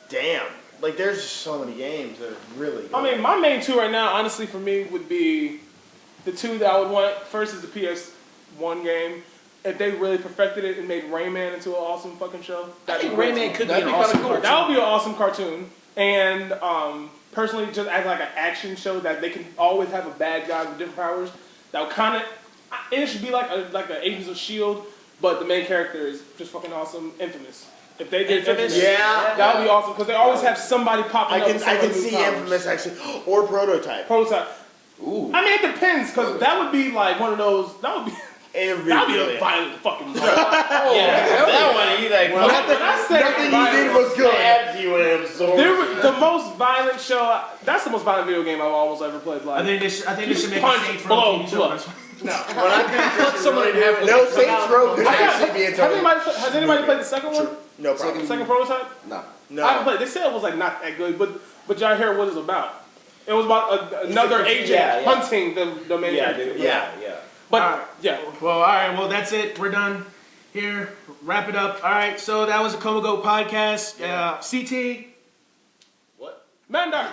Damn. Like there's just so many games that are really good. I mean, my main two right now, honestly, for me, would be the two that I would want. First is the PS1 game. If they really perfected it and made Rayman into an awesome fucking show, I think Rayman could be That'd an be kinda awesome cool. cartoon. that would be an awesome cartoon. And personally, just as like an action show that they can always have a bad guy with different powers. That would kind of, it should be like a Agents of S.H.I.E.L.D., but the main character is just fucking awesome. Infamous. If they did Infamous, Yeah. that would be awesome because they always have somebody popping I up. can with some see new powers. Infamous actually, or Prototype. Prototype. Ooh. I mean, it depends because that would be like one of those. That would be. It would That would be really a violent fucking. That one, he like Nothing you did was good. stabs you and absorbs. The most violent show. That's the most violent video game I've almost ever played. Like, I think they should make punch, a Saints blow, Row TV show. blow. That's- When I Put someone in half. No, Saints Row could I got- actually be its Has own. anybody played the second one? No problem. Second prototype? No. No. I haven't played. They said it was like not that good, but y'all hear what it's about. It was about another agent hunting the main character. Yeah. But yeah. Well, all right. Well, that's it. We're done here. Wrap it up. All right. So that was a ComaGoat podcast. CT. What? Mandar.